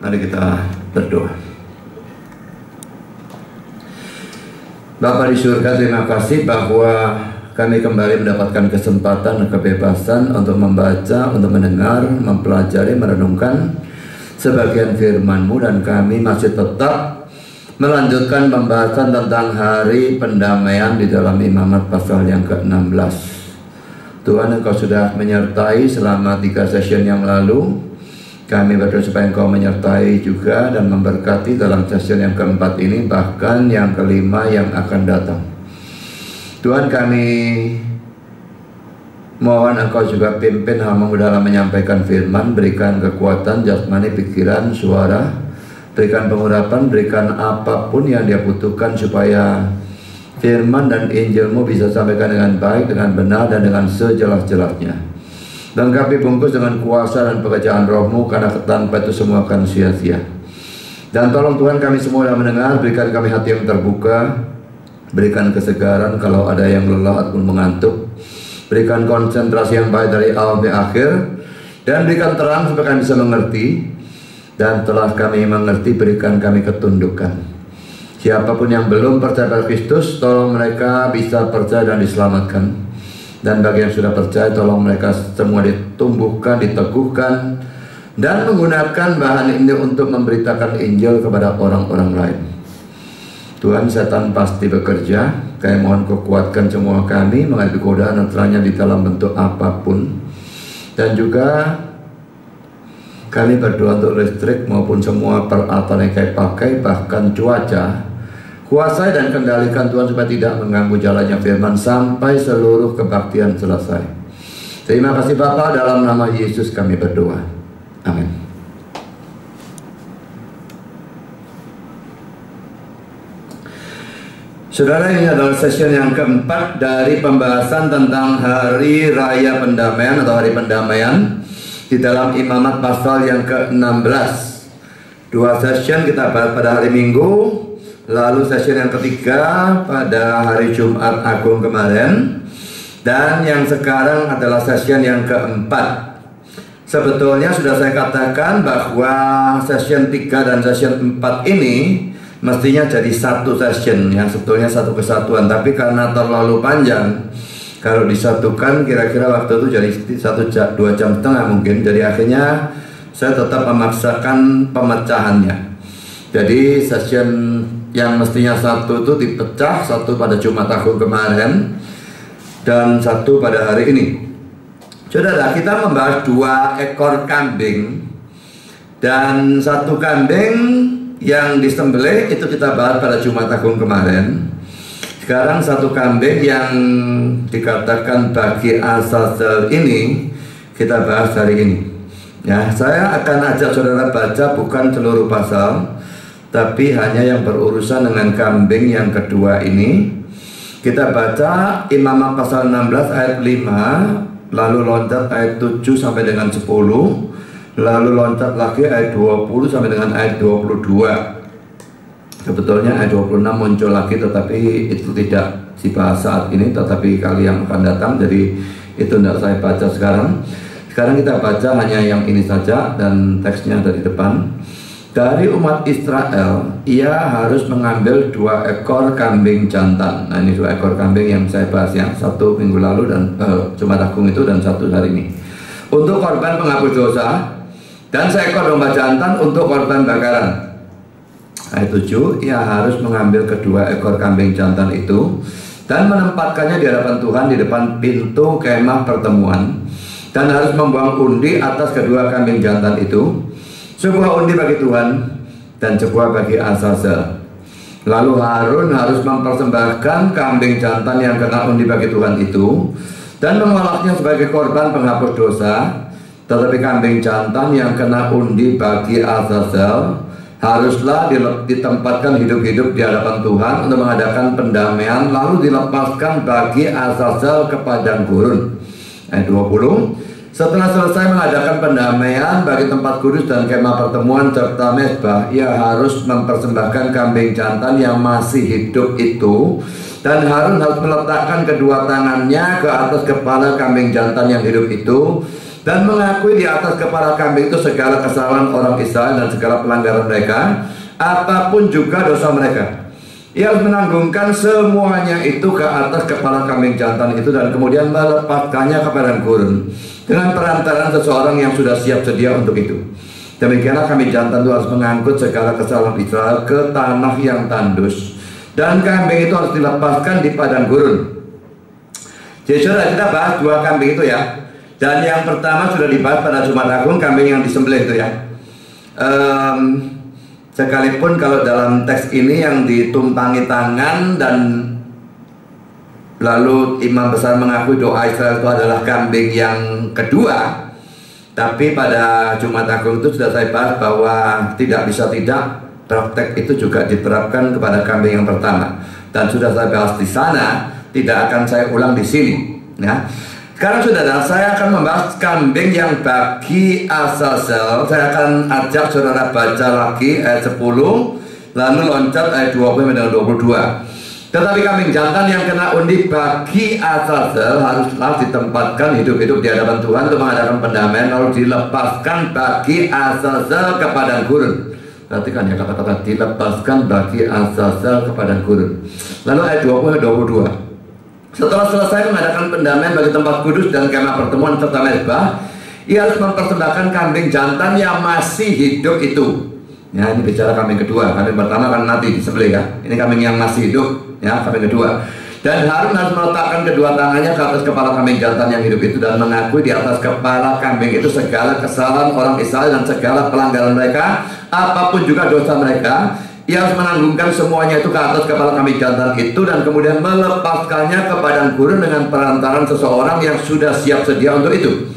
Mari kita berdoa. Bapa di surga, terima kasih bahwa kami kembali mendapatkan kesempatan dan kebebasan untuk membaca, untuk mendengar, mempelajari, merenungkan sebagian firman-Mu, dan kami masih tetap melanjutkan pembahasan tentang hari pendamaian di dalam Imamat pasal yang ke-16. Tuhan, Engkau sudah menyertai selama 3 session yang lalu. Kami berdoa supaya Engkau menyertai juga dan memberkati dalam session yang keempat ini, bahkan yang kelima yang akan datang. Tuhan, kami mohon Engkau juga pimpin hamba-Mu dalam menyampaikan firman, berikan kekuatan jasmani, pikiran, suara, berikan pengurapan, berikan apapun yang Dia butuhkan supaya firman dan Injil-Mu bisa sampaikan dengan baik, dengan benar, dan dengan sejelas-jelasnya. Dan kami bungkus dengan kuasa dan pekerjaan Roh-Mu, karena tanpa itu semua akan sia-sia. Dan tolong Tuhan, kami semua yang mendengar, berikan kami hati yang terbuka, berikan kesegaran kalau ada yang lelah ataupun mengantuk, berikan konsentrasi yang baik dari awal sampai akhir, dan berikan terang supaya kami bisa mengerti. Dan telah kami mengerti, berikan kami ketundukan. Siapapun yang belum percaya pada Kristus, tolong mereka bisa percaya dan diselamatkan. Dan bagi yang sudah percaya, tolong mereka semua ditumbuhkan, diteguhkan, dan menggunakan bahan ini untuk memberitakan Injil kepada orang-orang lain. Tuhan, setan pasti bekerja. Kami mohon Kau kuatkan semua kami menghadapi godaan dan terangnya di dalam bentuk apapun. Dan juga kami berdoa untuk listrik maupun semua peralatan yang kami pakai, bahkan cuaca. Kuasai dan kendalikan Tuhan supaya tidak mengganggu jalannya firman sampai seluruh kebaktian selesai. Terima kasih Bapa, dalam nama Yesus kami berdoa. Amin. Saudara, ini adalah session yang keempat dari pembahasan tentang Hari Raya Pendamaian atau Hari Pendamaian di dalam Imamat pasal yang ke-16. 2 session kita bahas pada hari Minggu, lalu session yang ketiga pada hari Jumat Agung kemarin, dan yang sekarang adalah session yang keempat. Sebetulnya sudah saya katakan bahwa session 3 dan session 4 ini mestinya jadi satu session yang sebetulnya satu kesatuan, tapi karena terlalu panjang, kalau disatukan kira-kira waktu itu jadi 2 jam setengah mungkin. Jadi akhirnya saya tetap memaksakan pemecahannya. Jadi session yang mestinya satu itu dipecah, satu pada Jumat Agung kemarin dan satu pada hari ini. Saudara, kita membahas 2 ekor kambing, dan 1 kambing yang disembelih itu kita bahas pada Jumat Agung kemarin. Sekarang 1 kambing yang dikatakan bagi Azazel ini kita bahas hari ini. Ya, saya akan ajak saudara baca bukan seluruh pasal, tapi hanya yang berurusan dengan kambing yang kedua ini. Kita baca Imamat pasal 16 ayat 5, lalu loncat ayat 7 sampai dengan 10, lalu loncat lagi ayat 20 sampai dengan ayat 22. Sebetulnya ayat 26 muncul lagi, tetapi itu tidak dibahas saat ini, tetapi kali yang akan datang, jadi itu tidak saya baca sekarang. Sekarang kita baca hanya yang ini saja, dan teksnya ada di depan. Dari umat Israel, ia harus mengambil 2 ekor kambing jantan. Nah, ini 2 ekor kambing yang saya bahas yang 1 minggu lalu dan Jumat Agung itu, dan 1 hari ini. Untuk korban penghapus dosa, dan 1 ekor domba jantan untuk korban bakaran. Ayat 7, ia harus mengambil kedua ekor kambing jantan itu dan menempatkannya di hadapan Tuhan di depan pintu kemah pertemuan, dan harus membuang undi atas kedua kambing jantan itu, sebuah undi bagi Tuhan dan sebuah bagi Azazel. Lalu Harun harus mempersembahkan kambing jantan yang kena undi bagi Tuhan itu dan mengolahnya sebagai korban penghapus dosa. Tetapi kambing jantan yang kena undi bagi Azazel haruslah ditempatkan hidup-hidup di hadapan Tuhan untuk mengadakan pendamaian, lalu dilepaskan bagi Azazel ke padang gurun. Ayat 20, setelah selesai mengadakan pendamaian bagi tempat kudus dan kemah pertemuan serta mezbah, ia harus mempersembahkan kambing jantan yang masih hidup itu, dan Harun harus meletakkan kedua tangannya ke atas kepala kambing jantan yang hidup itu, dan mengakui di atas kepala kambing itu segala kesalahan orang Israel dan segala pelanggaran mereka, apapun juga dosa mereka. Ia harus menanggungkan semuanya itu ke atas kepala kambing jantan itu dan kemudian melepaskannya ke padang gurun dengan perantaraan seseorang yang sudah siap sedia untuk itu. Demikianlah kambing jantan itu harus mengangkut segala kesalahan Israel ke tanah yang tandus, dan kambing itu harus dilepaskan di padang gurun. Jadi saudara, kita bahas dua kambing itu ya. Dan yang pertama sudah dibahas pada Jumat Agung, kambing yang disembelih itu ya. Sekalipun kalau dalam teks ini yang ditumpangi tangan dan lalu imam besar mengakui doa Israel itu adalah kambing yang kedua, tapi pada Jumat Agung itu sudah saya bahas bahwa tidak bisa tidak, praktek itu juga diterapkan kepada kambing yang pertama, dan sudah saya bahas di sana, tidak akan saya ulang di sini ya. Sekarang saudara, saya akan membahas kambing yang bagi Azazel. Saya akan ajak saudara baca lagi ayat 10, lalu loncat ayat 20 dan 22. Tetapi kambing jantan yang kena undi bagi Azazel haruslah ditempatkan hidup-hidup di hadapan Tuhan untuk mengadakan pendamaian, lalu dilepaskan bagi Azazel ke padang gurun. Perhatikan ya kata-kata dilepaskan bagi Azazel ke padang gurun. Lalu ayat 20 dan 22. Setelah selesai mengadakan pendamaian bagi tempat kudus dan kemah pertemuan serta mezbah, ia harus mempersembahkan kambing jantan yang masih hidup itu. Ya, ini bicara kambing kedua. Kambing pertama kan nanti disembelih ya. Ini kambing yang masih hidup, ya, kambing kedua. Dan Harun harus meletakkan kedua tangannya ke atas kepala kambing jantan yang hidup itu dan mengakui di atas kepala kambing itu segala kesalahan orang Israel dan segala pelanggaran mereka, apapun juga dosa mereka. Ia harus menanggungkan semuanya itu ke atas kepala kambing jantan itu dan kemudian melepaskannya ke padang gurun dengan perantaraan seseorang yang sudah siap sedia untuk itu.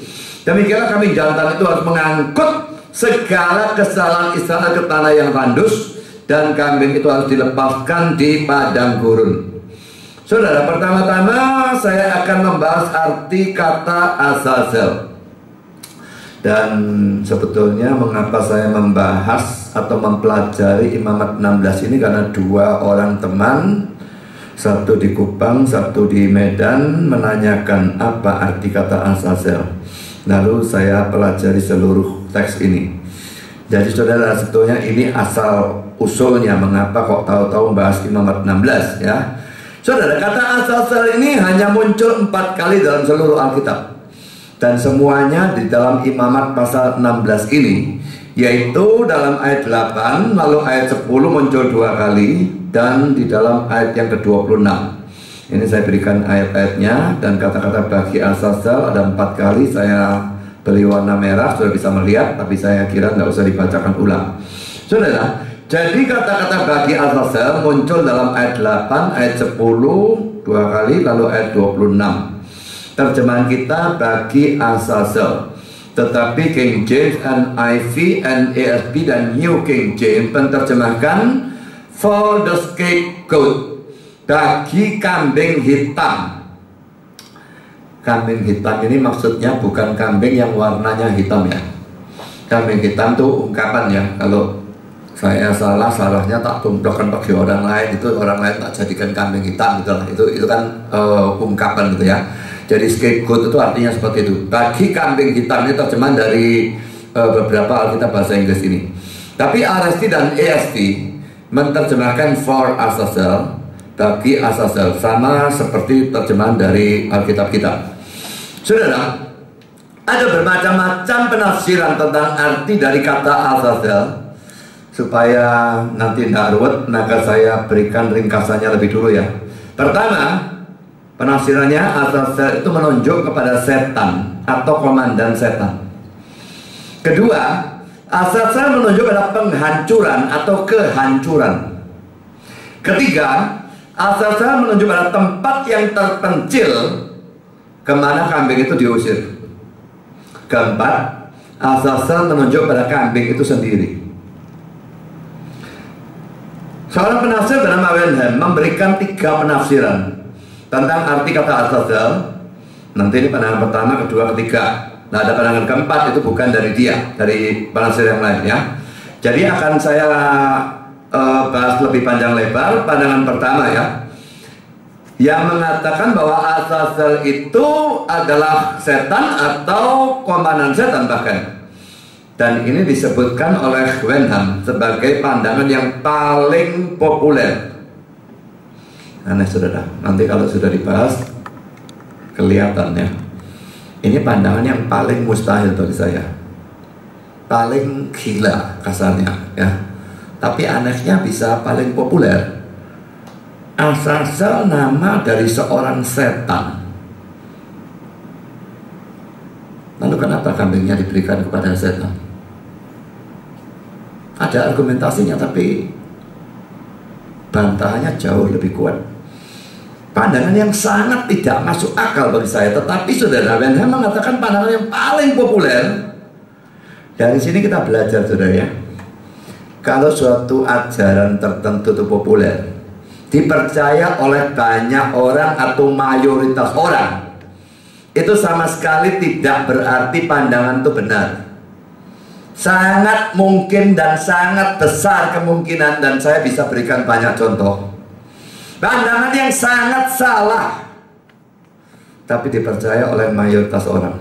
Demikianlah kambing jantan itu harus mengangkut segala kesalahan Israel ke tanah yang tandus, dan kambing itu harus dilepaskan di padang gurun. Saudara, pertama-tama saya akan membahas arti kata Azazel. Dan sebetulnya mengapa saya membahas atau mempelajari Imamat 16 ini, karena dua orang teman, satu di Kupang, satu di Medan, menanyakan apa arti kata Azazel. Lalu saya pelajari seluruh teks ini. Jadi saudara, sebetulnya ini asal usulnya mengapa kok tahu-tahu membahas Imamat 16 ya. Saudara, kata Azazel ini hanya muncul 4 kali dalam seluruh Alkitab. Dan semuanya di dalam Imamat pasal 16 ini, yaitu dalam ayat 8, lalu ayat 10 muncul 2 kali, dan di dalam ayat yang ke-26. Ini saya berikan ayat-ayatnya, dan kata-kata bagi Azazel ada 4 kali. Saya beli warna merah, sudah bisa melihat, tapi saya kira nggak usah dibacakan ulang. Saudara, jadi kata-kata bagi Azazel muncul dalam ayat 8, ayat 10 2 kali, lalu ayat 26. Terjemahan kita bagi Azazel, tetapi King James, NIV, NASB, dan New King James menerjemahkan for the scapegoat, bagi kambing hitam. Kambing hitam ini maksudnya bukan kambing yang warnanya hitam ya. Kambing hitam itu ungkapan ya. Kalau saya salah, salahnya tak tumpukan bagi orang lain, itu orang lain tak jadikan kambing hitam gitu lah. Itu kan ungkapan gitu ya. Jadi scapegoat itu artinya seperti itu. Bagi kambing hitam ini terjemahan dari beberapa Alkitab bahasa Inggris ini. Tapi RSV dan ESV menerjemahkan for Azazel, bagi Azazel, sama seperti terjemahan dari Alkitab kita. Saudara, ada bermacam-macam penafsiran tentang arti dari kata Azazel. Supaya nanti tidak ruwet, maka saya berikan ringkasannya lebih dulu ya. Pertama, penafsirannya Azazel itu menunjuk kepada setan atau komandan setan. Kedua, Azazel menunjuk pada penghancuran atau kehancuran. Ketiga, Azazel menunjuk pada tempat yang terpencil kemana kambing itu diusir. Keempat, Azazel menunjuk pada kambing itu sendiri. Seorang penafsir bernama Wenham memberikan 3 penafsiran tentang arti kata Azazel. Nanti ini pandangan pertama, kedua, ketiga. Nah, ada pandangan keempat, itu bukan dari dia, dari penafsir yang lain ya. Jadi akan saya bahas lebih panjang lebar. Pandangan pertama ya, yang mengatakan bahwa Azazel itu adalah setan atau komandan setan bahkan. Dan ini disebutkan oleh Wenham sebagai pandangan yang paling populer. Aneh saudara, nanti kalau sudah dibahas kelihatannya. Ini pandangan yang paling mustahil bagi saya, paling gila kasarnya ya. Tapi anehnya bisa paling populer. Azazel nama dari seorang setan. Lalu kenapa kambingnya diberikan kepada setan? Ada argumentasinya, tapi bantahannya jauh lebih kuat. Pandangan yang sangat tidak masuk akal bagi saya. Tetapi saudara, Wenham mengatakan pandangan yang paling populer. Dari sini kita belajar saudara ya, kalau suatu ajaran tertentu itu populer, dipercaya oleh banyak orang atau mayoritas orang, itu sama sekali tidak berarti pandangan itu benar. Sangat mungkin dan sangat besar kemungkinan, dan saya bisa berikan banyak contoh, pandangan yang sangat salah tapi dipercaya oleh mayoritas orang.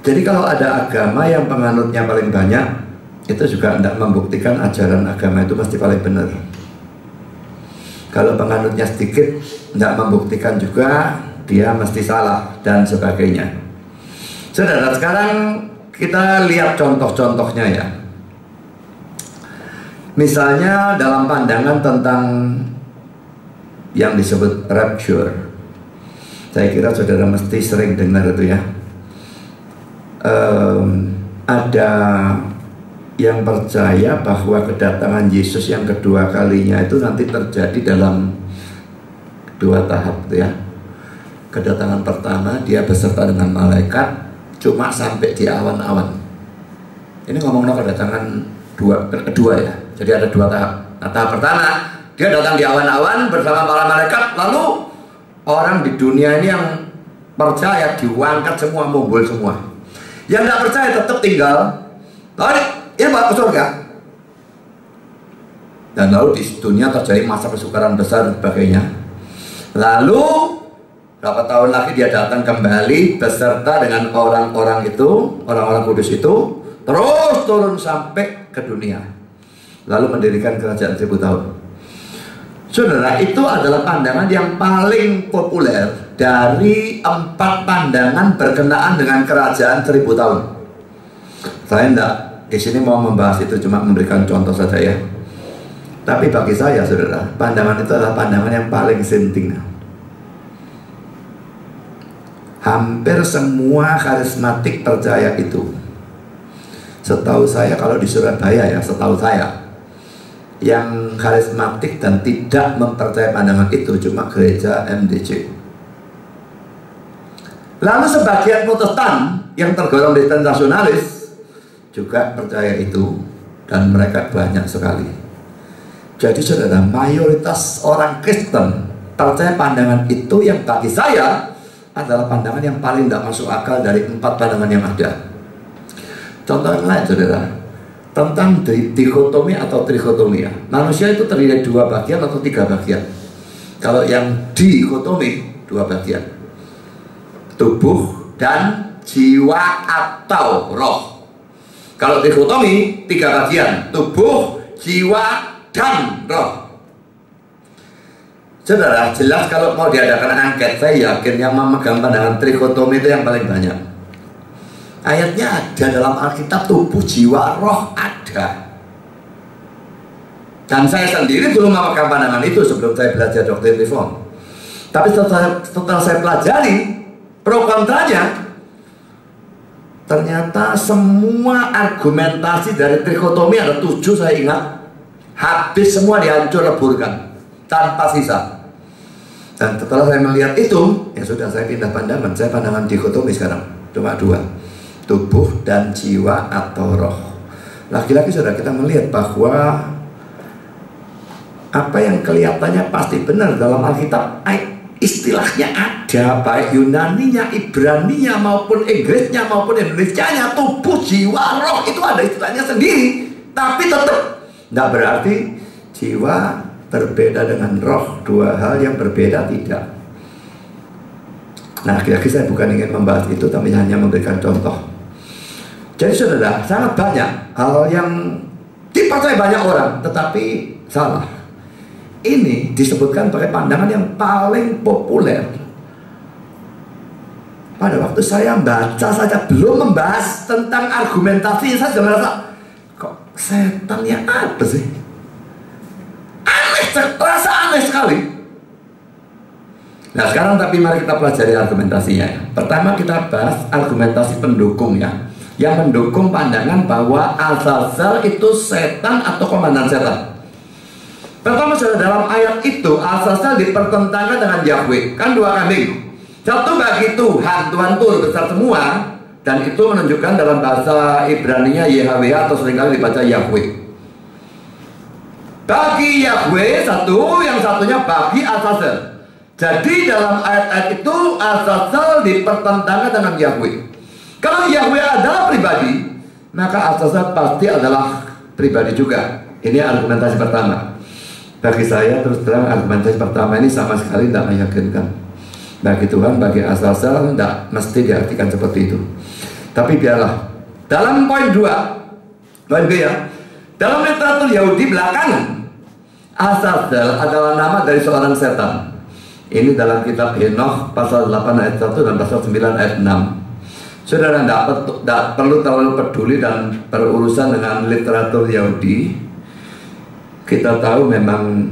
Jadi kalau ada agama yang penganutnya paling banyak, itu juga tidak membuktikan ajaran agama itu pasti paling benar. Kalau penganutnya sedikit, tidak membuktikan juga dia mesti salah dan sebagainya. Saudara, sekarang kita lihat contoh-contohnya ya. Misalnya dalam pandangan tentang yang disebut rapture, saya kira saudara mesti sering dengar itu ya. Ada yang percaya bahwa kedatangan Yesus yang kedua kalinya itu nanti terjadi dalam 2 tahap ya. Kedatangan pertama dia beserta dengan malaikat, cuma sampai di awan-awan. Ini ngomong kedatangan kedua ya. Jadi ada 2 tahap. Nah, tahap pertama dia datang di awan-awan bersama para malaikat, lalu orang di dunia ini yang percaya diangkat semua, mumbul semua. Yang tidak percaya tetap tinggal. Lalu dia bawa ke surga. Dan lalu di dunia terjadi masa kesukaran besar dan sebagainya. Lalu berapa tahun lagi dia datang kembali beserta dengan orang-orang itu, orang-orang kudus itu, terus turun sampai ke dunia, lalu mendirikan kerajaan 1000 tahun. Saudara, itu adalah pandangan yang paling populer dari 4 pandangan berkenaan dengan kerajaan 1000 tahun. Saya tidak di sini mau membahas itu, cuma memberikan contoh saja ya. Tapi bagi saya saudara, pandangan itu adalah pandangan yang paling penting. Hampir semua karismatik percaya itu. Setahu saya kalau di Surabaya ya, setahu saya yang karismatik dan tidak mempercayai pandangan itu cuma gereja MDC. Lalu sebagian Protestan yang tergolong dispensasionalis juga percaya itu, dan mereka banyak sekali. Jadi saudara, mayoritas orang Kristen percaya pandangan itu yang bagi saya adalah pandangan yang paling tidak masuk akal dari 4 pandangan yang ada. Contoh yang lain saudara, tentang dikotomi atau trikotomi ya. Manusia itu terdiri dari 2 bagian atau 3 bagian. Kalau yang dikotomi 2 bagian, tubuh dan jiwa atau roh. Kalau dikotomi 3 bagian, tubuh, jiwa, dan roh. Saudara, jelas kalau mau diadakan angket, saya yakin yang memegang pandangan trikotomi itu yang paling banyak. Ayatnya ada dalam Alkitab, tubuh, jiwa, roh ada. Dan saya sendiri belum memegang pandangan itu sebelum saya belajar doktrin reform. Tapi setelah saya pelajari pro kontranya, ternyata semua argumentasi dari trikotomi ada 7 saya ingat, habis semua dihancur leburkan tanpa sisa. Dan setelah saya melihat itu, ya sudah, saya pindah pandangan. Saya pandangan dikotomi sekarang, cuma 2, tubuh dan jiwa atau roh. Lagi-lagi saudara, kita melihat bahwa apa yang kelihatannya pasti benar dalam Alkitab, istilahnya ada, baik Yunaninya, Ibraninya, maupun Inggrisnya, maupun Indonesianya. Tubuh, jiwa, roh itu ada istilahnya sendiri. Tapi tetap tidak berarti jiwa berbeda dengan roh, dua hal yang berbeda tidak. Nah, lagi-lagi saya bukan ingin membahas itu, tapi hanya memberikan contoh. Jadi saudara, sangat banyak hal yang dipercaya banyak orang, tetapi salah. Ini disebutkan pakai pandangan yang paling populer. Pada waktu saya baca saja, belum membahas tentang argumentasi, saya sudah merasa, kok setan ya apa sih? Aneh, terasa aneh sekali. Nah sekarang tapi mari kita pelajari argumentasinya. Pertama kita bahas argumentasi pendukungnya, yang mendukung pandangan bahwa Azazel itu setan atau komandan setan. Pertama saudara, dalam ayat itu Azazel dipertentangkan dengan Yahweh. Kan dua kambing, satu bagi Tuhan, Tuhan itu besar semua, dan itu menunjukkan dalam bahasa Ibrani-nya YHWH atau seringkali dibaca Yahweh. Bagi Yahweh satu, yang satunya bagi Azazel. Jadi dalam ayat-ayat itu Azazel dipertentangkan dengan Yahweh. Kalau Yahweh adalah pribadi, maka Azazel pasti adalah pribadi juga. Ini argumentasi pertama. Bagi saya terus terang argumentasi pertama ini sama sekali tidak meyakinkan. Bagi Tuhan, bagi Azazel tidak mesti diartikan seperti itu. Tapi biarlah. Dalam poin 2, poin B ya, dalam literatur Yahudi belakangan, Azazel adalah nama dari seorang setan. Ini dalam kitab Henoch pasal 8 ayat 1 dan pasal 9 ayat 6. Saudara tidak perlu terlalu peduli dan berurusan dengan literatur Yahudi. Kita tahu memang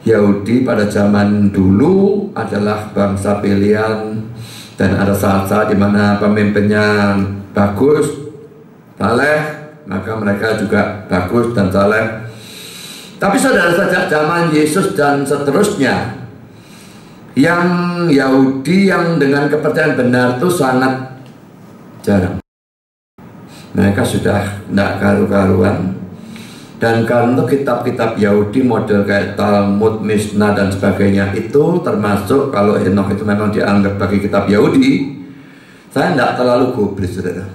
Yahudi pada zaman dulu adalah bangsa pilihan, dan ada saat-saat di mana pemimpinnya bagus, saleh, maka mereka juga bagus dan saleh. Tapi saudara, sejak zaman Yesus dan seterusnya, yang Yahudi yang dengan kepercayaan benar itu sangat jarang. Mereka sudah tidak karu-karuan. Dan karena kitab-kitab Yahudi model kayak Talmud, Mishnah dan sebagainya itu termasuk, kalau Henoch itu memang dianggap bagi kitab Yahudi, saya tidak terlalu gubris saudara.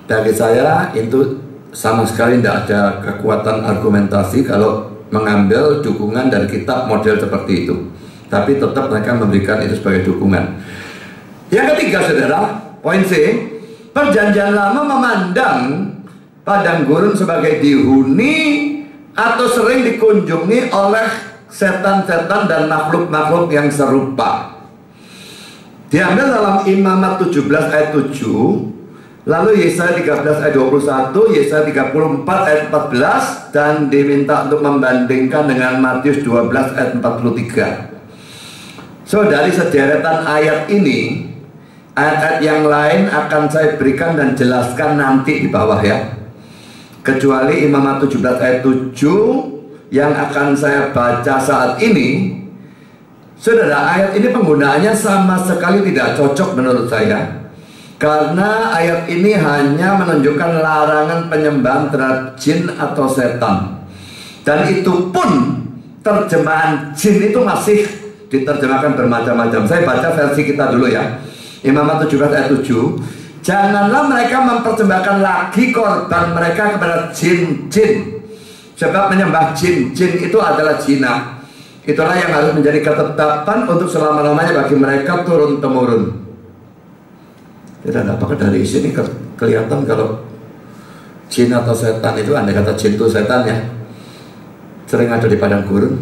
Bagi saya itu sama sekali tidak ada kekuatan argumentasi kalau mengambil dukungan dari kitab model seperti itu. Tapi tetap mereka memberikan itu sebagai dukungan. Yang ketiga saudara, poin C, Perjanjian Lama memandang padang gurun sebagai dihuni atau sering dikunjungi oleh setan-setan dan makhluk-makhluk yang serupa. Diambil dalam Imamat 17 ayat 7, lalu Yesaya 13 ayat 21, Yesaya 34 ayat 14, dan diminta untuk membandingkan dengan Matius 12 ayat 43. So dari sederetan ayat ini, ayat-ayat yang lain akan saya berikan dan jelaskan nanti di bawah ya. Kecuali Imamat 17 ayat 7 yang akan saya baca saat ini. Saudara, ayat ini penggunaannya sama sekali tidak cocok menurut saya. Karena ayat ini hanya menunjukkan larangan penyembahan terhadap jin atau setan. Dan itu pun terjemahan jin itu masih diterjemahkan bermacam-macam. Saya baca versi kita dulu ya. Imamat 17 ayat 7. Janganlah mereka mempersembahkan lagi korban mereka kepada jin-jin, sebab menyembah jin-jin itu adalah zina. Itulah yang harus menjadi ketetapan untuk selama-lamanya bagi mereka turun-temurun. Tidak, apakah dari sini kelihatan kalau jin atau setan itu, andai kata jin itu setan ya, sering ada di padang gurun.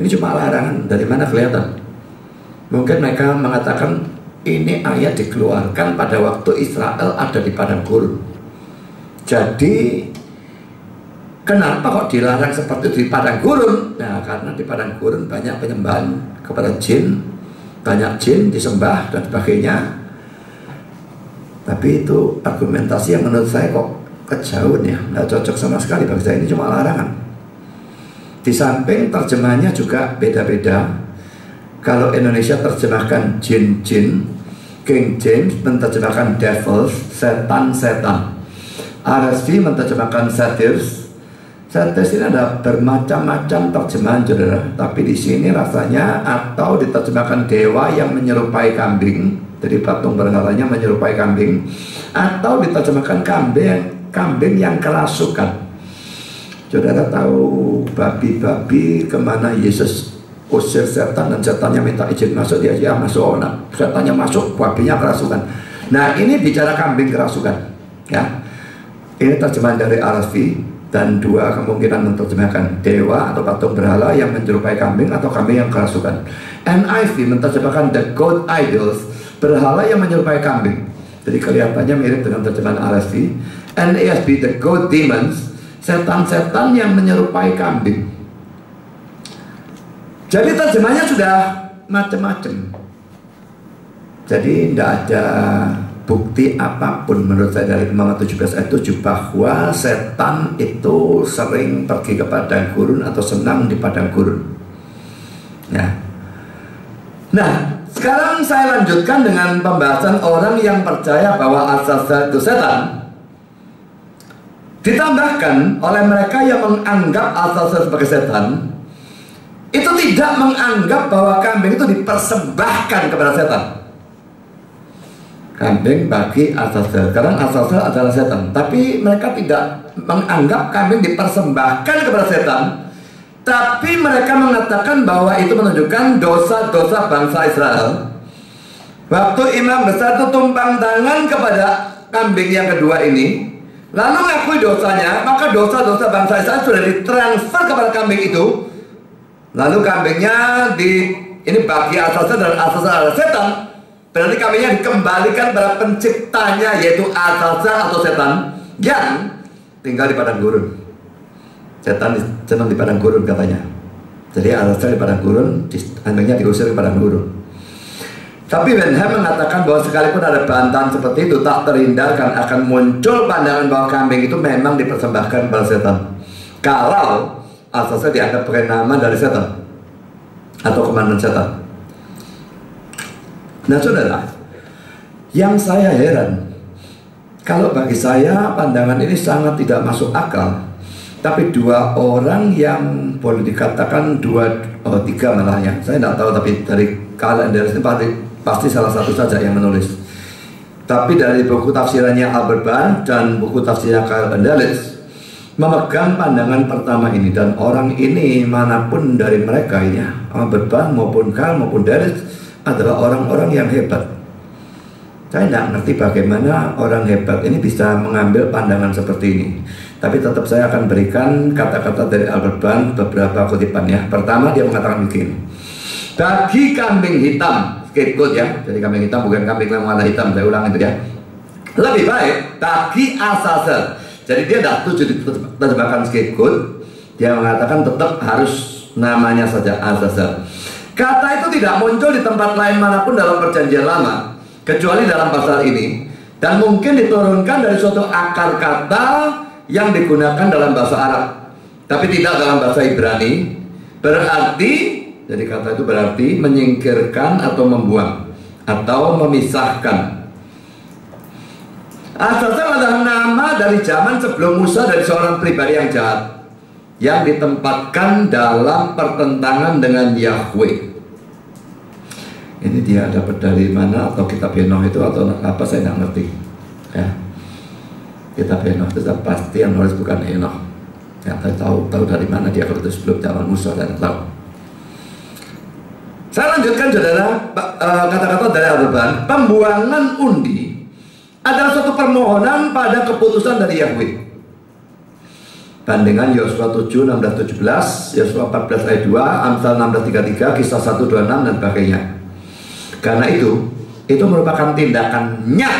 Ini cuma larangan, dari mana kelihatan? Mungkin mereka mengatakan ini ayat dikeluarkan pada waktu Israel ada di padang gurun. Jadi kenapa kok dilarang seperti itu di padang gurun? Nah, karena di padang gurun banyak penyembahan kepada jin, banyak jin disembah dan sebagainya. Tapi itu argumentasi yang menurut saya kok kejauhan ya, nggak cocok sama sekali bagi saya. Ini cuma larangan. Di samping terjemahannya juga beda-beda. Kalau Indonesia terjemahkan jin-jin, King James menerjemahkan devils, setan-setan. RSV menerjemahkan satyrs. Satyrs ini ada bermacam-macam terjemahan saudara. Tapi di sini rasanya atau diterjemahkan dewa yang menyerupai kambing, jadi patung berhalanya menyerupai kambing, atau diterjemahkan kambing yang kerasukan. Saudara tahu babi-babi kemana Yesus usir setan dan setannya minta izin masuk, dia masuk. Nah, setannya masuk, babinya kerasukan. Nah, ini bicara kambing kerasukan, ya. Ini terjemahan dari RSV, dan dua kemungkinan menerjemahkan dewa atau patung berhala yang menyerupai kambing atau kambing yang kerasukan. NIV menerjemahkan the goat idols, berhala yang menyerupai kambing. Jadi kelihatannya mirip dengan terjemahan RSV. NASB the goat demons, setan-setan yang menyerupai kambing. Jadi terjemahnya sudah macam-macam. Jadi tidak ada bukti apapun menurut saya dari Imamat 17 ayat 7 bahwa setan itu sering pergi ke padang gurun atau senang di padang gurun. Ya. Nah, sekarang saya lanjutkan dengan pembahasan orang yang percaya bahwa Azazel itu setan. Ditambahkan oleh mereka yang menganggap Azazel sebagai setan, itu tidak menganggap bahwa kambing itu dipersembahkan kepada setan. Kambing bagi Azazel, karena Azazel adalah setan. Tapi mereka tidak menganggap kambing dipersembahkan kepada setan, tapi mereka mengatakan bahwa itu menunjukkan dosa-dosa bangsa Israel. Waktu imam besar itu tumpang tangan kepada kambing yang kedua ini, lalu mengakui dosanya, maka dosa-dosa bangsa Israel sudah ditransfer kepada kambing itu. Lalu kambingnya ini bagi Azazel dan Azazel adalah setan. Berarti kambingnya dikembalikan pada penciptanya, yaitu Azazel atau setan yang tinggal di padang gurun. Setan senang di padang gurun katanya. Jadi Azazel di padang gurun, kambingnya diusir di padang gurun. Tapi Benham mengatakan bahwa sekalipun ada bantahan seperti itu, tak terhindarkan akan muncul pandangan bahwa kambing itu memang dipersembahkan kepada setan. Kalau Azazel dianggap pakai nama dari setan atau komandan setan. Nah saudara, yang saya heran, kalau bagi saya pandangan ini sangat tidak masuk akal. Tapi dua orang yang boleh dikatakan tiga malah ya, saya tidak tahu, tapi dari kalian dari sini pasti salah satu saja yang menulis. Tapi dari buku tafsirannya Albert Barnes dan buku tafsirnya Kyle Endelis memegang pandangan pertama ini, dan orang ini manapun dari mereka ya, Albert Barnes maupun Kyle maupun Endelis adalah orang-orang yang hebat. Saya tidak ngerti bagaimana orang hebat ini bisa mengambil pandangan seperti ini. Tapi tetap saya akan berikan kata-kata dari Albert Barnes, beberapa kutipan ya. Pertama dia mengatakan begini: bagi kambing hitam, scapegoat ya, jadi kambing hitam bukan kambing yang warna hitam, saya ulang itu ya, lebih baik bagi Azazel. Jadi dia tidak setuju diterjemahkan scapegoat. Dia mengatakan tetap harus namanya saja Azazel. Kata itu tidak muncul di tempat lain manapun dalam perjanjian lama, kecuali dalam pasal ini, dan mungkin diturunkan dari suatu akar kata yang digunakan dalam bahasa Arab, tapi tidak dalam bahasa Ibrani. Berarti, jadi kata itu berarti menyingkirkan atau membuang atau memisahkan. Azazel adalah nama dari zaman sebelum Musa, dari seorang pribadi yang jahat yang ditempatkan dalam pertentangan dengan Yahweh. Ini dia dapat dari mana, atau kitab Henoh itu atau apa, saya tidak ngerti ya. Kitab Henoh itu pasti yang nulis bukan Henoh. Ya, saya tahu dari mana dia, kalau itu sebelum zaman Musa, dan tahu. Saya lanjutkan saudara, kata-kata dari Al-Quran. Pembuangan undi adalah suatu permohonan pada keputusan dari Yahweh. Bandingan Yosua 7, 16, 17, Yosua 14 ayat 2, Amsal 16, 33, Kisah 1, 26 dan sebagainya. Karena itu merupakan tindakannya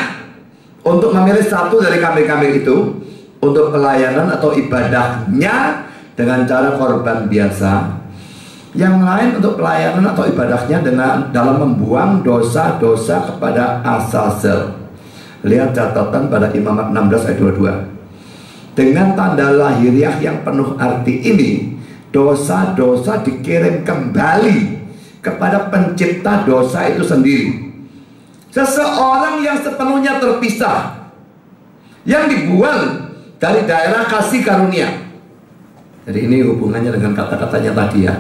untuk memilih satu dari kambing-kambing itu untuk pelayanan atau ibadahnya dengan cara korban biasa. Yang lain untuk pelayanan atau ibadahnya dalam membuang dosa-dosa kepada Azazel. Lihat catatan pada Imamat 16 ayat 22. Dengan tanda lahiriah yang penuh arti ini, dosa-dosa dikirim kembali kepada pencipta dosa itu sendiri. Seseorang yang sepenuhnya terpisah, yang dibuang dari daerah kasih karunia. Jadi ini hubungannya dengan kata-katanya tadi ya.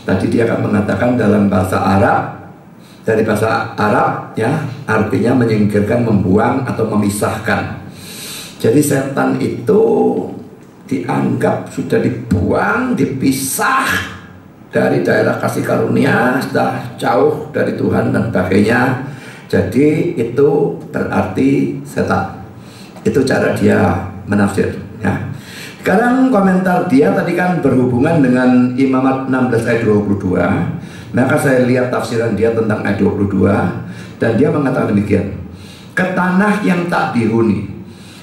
Tadi dia akan mengatakan dalam bahasa Arab, dari bahasa Arab ya, artinya menyingkirkan, membuang atau memisahkan. Jadi setan itu dianggap sudah dibuang, dipisah dari daerah kasih karunia, sudah jauh dari Tuhan dan sebagainya. Jadi itu berarti setan. Itu cara dia menafsir, ya. Sekarang komentar dia tadi kan berhubungan dengan Imamat 16 ayat 22. Maka saya lihat tafsiran dia tentang ayat 22, dan dia mengatakan demikian: ke tanah yang tak dihuni,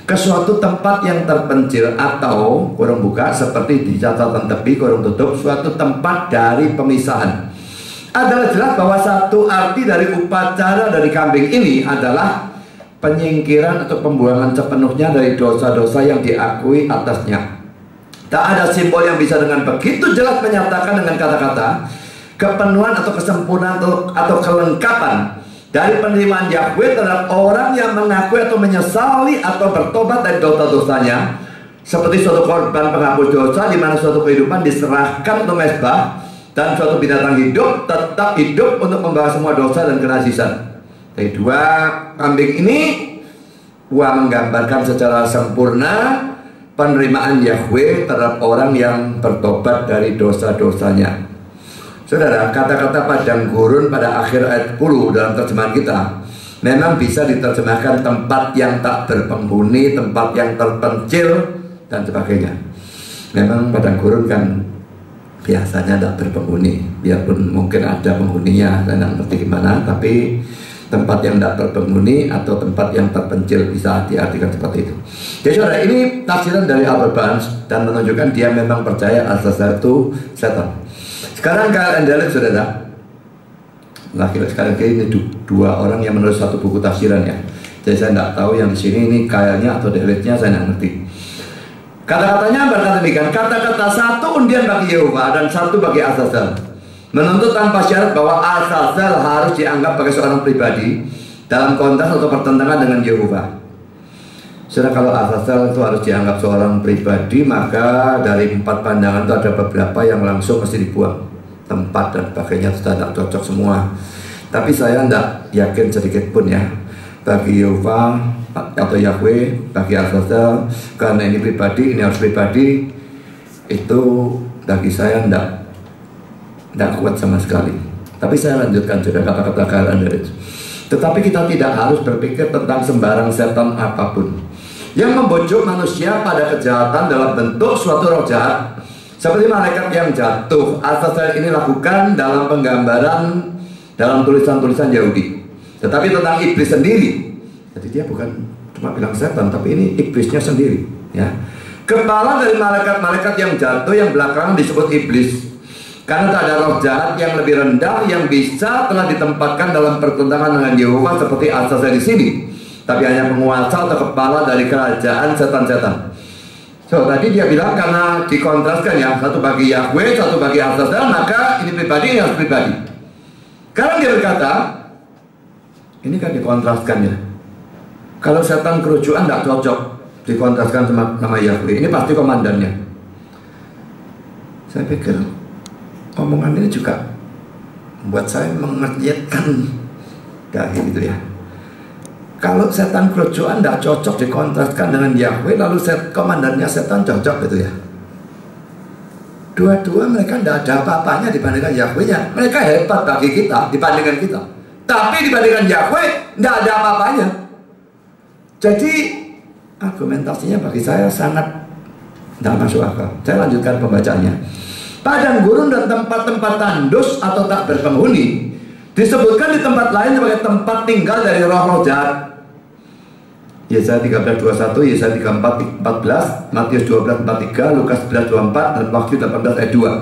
ke suatu tempat yang terpencil, atau kurung buka seperti di catatan tepi kurung tutup, suatu tempat dari pemisahan. Adalah jelas bahwa satu arti dari upacara dari kambing ini adalah penyingkiran atau pembuangan sepenuhnya dari dosa-dosa yang diakui atasnya. Tak ada simbol yang bisa dengan begitu jelas menyatakan dengan kata-kata kepenuhan atau kesempurnaan atau kelengkapan dari penerimaan Yahweh terhadap orang yang mengakui atau menyesali atau bertobat dari dosa-dosanya, seperti suatu korban penghapus dosa di mana suatu kehidupan diserahkan untuk mezbah, dan suatu binatang hidup tetap hidup untuk membawa semua dosa dan kenajisan. Dari dua kambing ini menggambarkan secara sempurna penerimaan Yahweh terhadap orang yang bertobat dari dosa-dosanya. Saudara, kata-kata padang gurun pada akhir ayat 10 dalam terjemahan kita memang bisa diterjemahkan tempat yang tak berpenghuni, tempat yang terpencil, dan sebagainya. Memang padang gurun kan biasanya tak berpenghuni, biarpun mungkin ada penghuninya, saya tidak ngerti gimana, tapi tempat yang tak berpenghuni atau tempat yang terpencil bisa diartikan seperti itu. Jadi saudara, ini tafsiran dari Albert Barnes dan menunjukkan dia memang percaya Azazel itu setan. Sekarang kalian lihat saudara, sekarang ini dua orang yang menulis satu buku tafsiran, ya. Jadi saya tidak tahu yang di sini ini kayaknya atau delete-nya, saya tidak ngerti. Kata-katanya berkata demikian: kata-kata satu undian bagi Yehova dan satu bagi Azazel menuntut tanpa syarat bahwa Azazel harus dianggap sebagai seorang pribadi dalam konteks atau pertentangan dengan Yehova. Saudara, kalau Azazel itu harus dianggap seorang pribadi, maka dari 4 pandangan itu ada beberapa yang langsung mesti dibuang, tempat dan sebagainya sudah tidak cocok semua. Tapi saya tidak yakin sedikit pun, ya, bagi Yehova atau Yahweh, bagi Azazel, karena ini pribadi, ini harus pribadi, itu bagi saya tidak kuat sama sekali. Tapi saya lanjutkan juga kata-kata kalian dari itu. Tetapi kita tidak harus berpikir tentang sembarang setan apapun yang membujuk manusia pada kejahatan dalam bentuk suatu roh jahat, seperti malaikat yang jatuh. Azazel ini lakukan dalam penggambaran dalam tulisan-tulisan Yahudi. Tetapi tentang iblis sendiri, jadi dia bukan cuma bilang setan, tapi ini iblisnya sendiri, ya. Kepala dari malaikat-malaikat yang jatuh yang belakangan disebut iblis, karena tak ada roh jahat yang lebih rendah yang bisa telah ditempatkan dalam pertentangan dengan Yehova seperti Azazel di sini, tapi hanya penguasa atau kepala dari kerajaan setan-setan. So, tadi dia bilang karena dikontraskan, ya, satu bagi Yahweh, satu bagi Azazel, maka ini pribadi, ini harus pribadi. Sekarang dia berkata, ini kan dikontraskan, ya. Kalau setan kerucuan tidak cocok dikontraskan sama nama Yahweh, ini pasti komandannya. Saya pikir omongan ini juga membuat saya mengerjetkan dahi gitu, ya. Kalau setan kerucuan tidak cocok dikontraskan dengan Yahweh, lalu komandannya setan cocok gitu, ya. Dua-dua mereka tidak ada apa-apanya dibandingkan Yahweh-nya. Mereka hebat bagi kita dibandingkan kita, tapi dibandingkan Yahweh tidak ada apa-apanya. Jadi argumentasinya bagi saya sangat tidak masuk akal. Saya lanjutkan pembacaannya. Padang gurun dan tempat-tempat tandus atau tak berpenghuni disebutkan di tempat lain sebagai tempat tinggal dari roh-roh jahat. Yesaya 13:21, Yesaya 34:14, Matius 12:43, Lukas 11:24, dan Wahyu 18 ayat 2.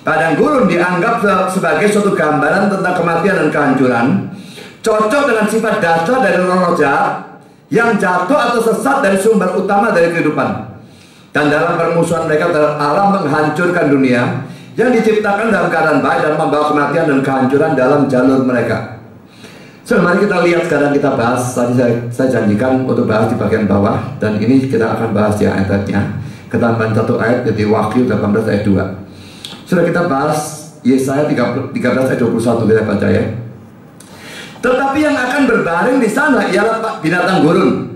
Padang gurun dianggap sebagai suatu gambaran tentang kematian dan kehancuran, cocok dengan sifat dasar dari roh-roh jahat yang jatuh atau sesat dari sumber utama dari kehidupan, dan dalam permusuhan mereka terhadap Allah menghancurkan dunia yang diciptakan dalam keadaan baik dan membawa kematian dan kehancuran dalam jalur mereka. So, mari kita lihat sekarang, kita bahas. Tadi saya janjikan untuk bahas di bagian bawah, dan ini kita akan bahas di ayat-ayatnya. Ketambahan satu ayat dari Wahyu 18 ayat 2. Sudah kita bahas Yesaya 13 ayat 21, kita baca, ya. Tetapi yang akan berbaring di sana ialah binatang gurun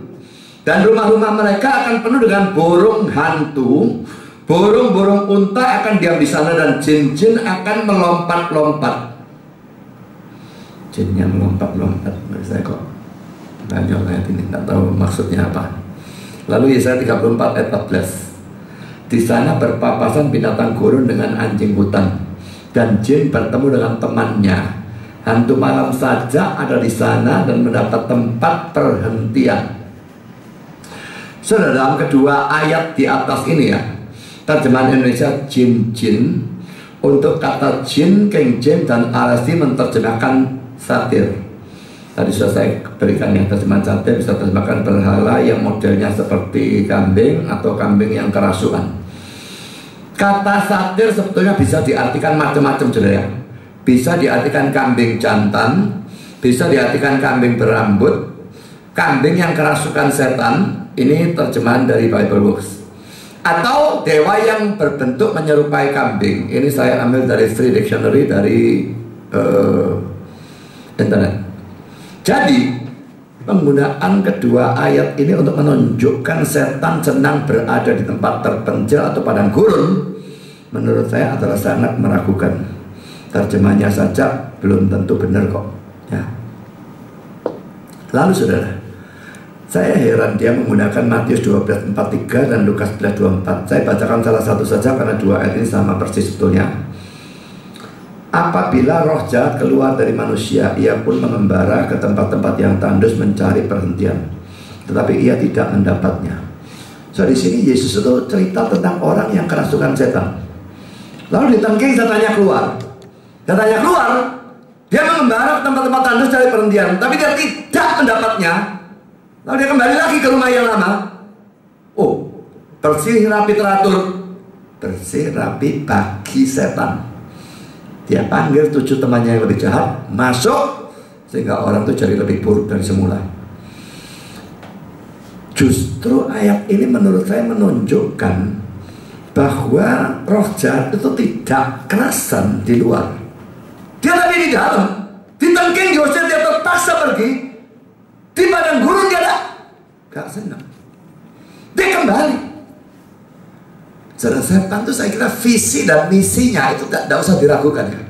Dan rumah-rumah mereka akan penuh dengan burung hantu. Burung-burung unta akan diam di sana, dan jin-jin akan melompat-lompat. Jinnya melompat-lompat. Saya kok banyak ayat ini, tidak tahu maksudnya apa. Lalu Yesaya 34 ayat 14. Di sana berpapasan binatang gurun dengan anjing hutan, dan jin bertemu dengan temannya. Hantu malam saja ada di sana dan mendapat tempat perhentian. Saudara, dalam kedua ayat di atas ini ya, terjemahan Indonesia jin-jin. Untuk kata jin, King James dan RSV menerjemahkan satir. Tadi sudah saya berikan yang terjemahan satir, bisa terjemahkan berhala yang modelnya seperti kambing atau kambing yang kerasukan. Kata satir sebetulnya bisa diartikan macam-macam, saudara. Bisa diartikan kambing jantan, bisa diartikan kambing berambut, kambing yang kerasukan setan. Ini terjemahan dari Bible Works. Atau dewa yang berbentuk menyerupai kambing. Ini saya ambil dari Free Dictionary dari internet. Jadi penggunaan kedua ayat ini untuk menunjukkan setan senang berada di tempat terpencil atau padang gurun, menurut saya adalah sangat meragukan. Terjemahnya saja belum tentu benar kok ya. Lalu saudara, saya heran dia menggunakan Matius 12:43 dan Lukas 11:24. Saya bacakan salah satu saja karena dua ayat ini sama persis sebetulnya. Apabila roh jahat keluar dari manusia, ia pun mengembara ke tempat-tempat yang tandus mencari perhentian, tetapi ia tidak mendapatnya. So di sini Yesus itu cerita tentang orang yang kerasukan setan. Lalu ditengking setannya keluar. Setannya keluar, dia mengembara ke tempat-tempat tandus cari perhentian, tapi dia tidak mendapatnya. Lalu dia kembali lagi ke rumah yang lama. Oh, bersih, rapi, teratur. Bersih, rapi bagi setan. Dia panggil 7 temannya yang lebih jahat masuk, sehingga orang itu jadi lebih buruk dari semula. Justru ayat ini menurut saya menunjukkan bahwa roh jahat itu tidak kerasan di luar. Dia tadi di dalam, ditengking, diusir, dia terpaksa pergi. Di padang gurun dia gak senang. Dia kembali. Saudara, setan itu saya kira visi dan misinya itu tidak usah diragukan ya.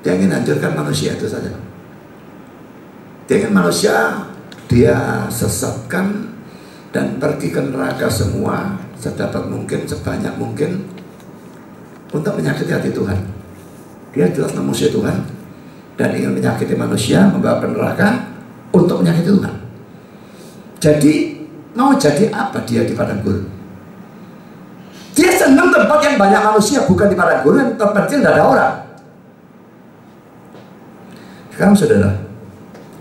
Dia ingin hancurkan manusia, itu saja. Dia ingin manusia dia sesatkan dan pergi ke neraka semua sedapat mungkin, sebanyak mungkin, untuk menyakiti hati Tuhan. Dia jelas musuh Tuhan dan ingin menyakiti manusia, membawa ke neraka untuk menyakiti Tuhan. Jadi mau jadi apa dia di padang gurun? Dia senang tempat yang banyak manusia, bukan di padang gurun tempat kecil tidak ada orang. Sekarang saudara,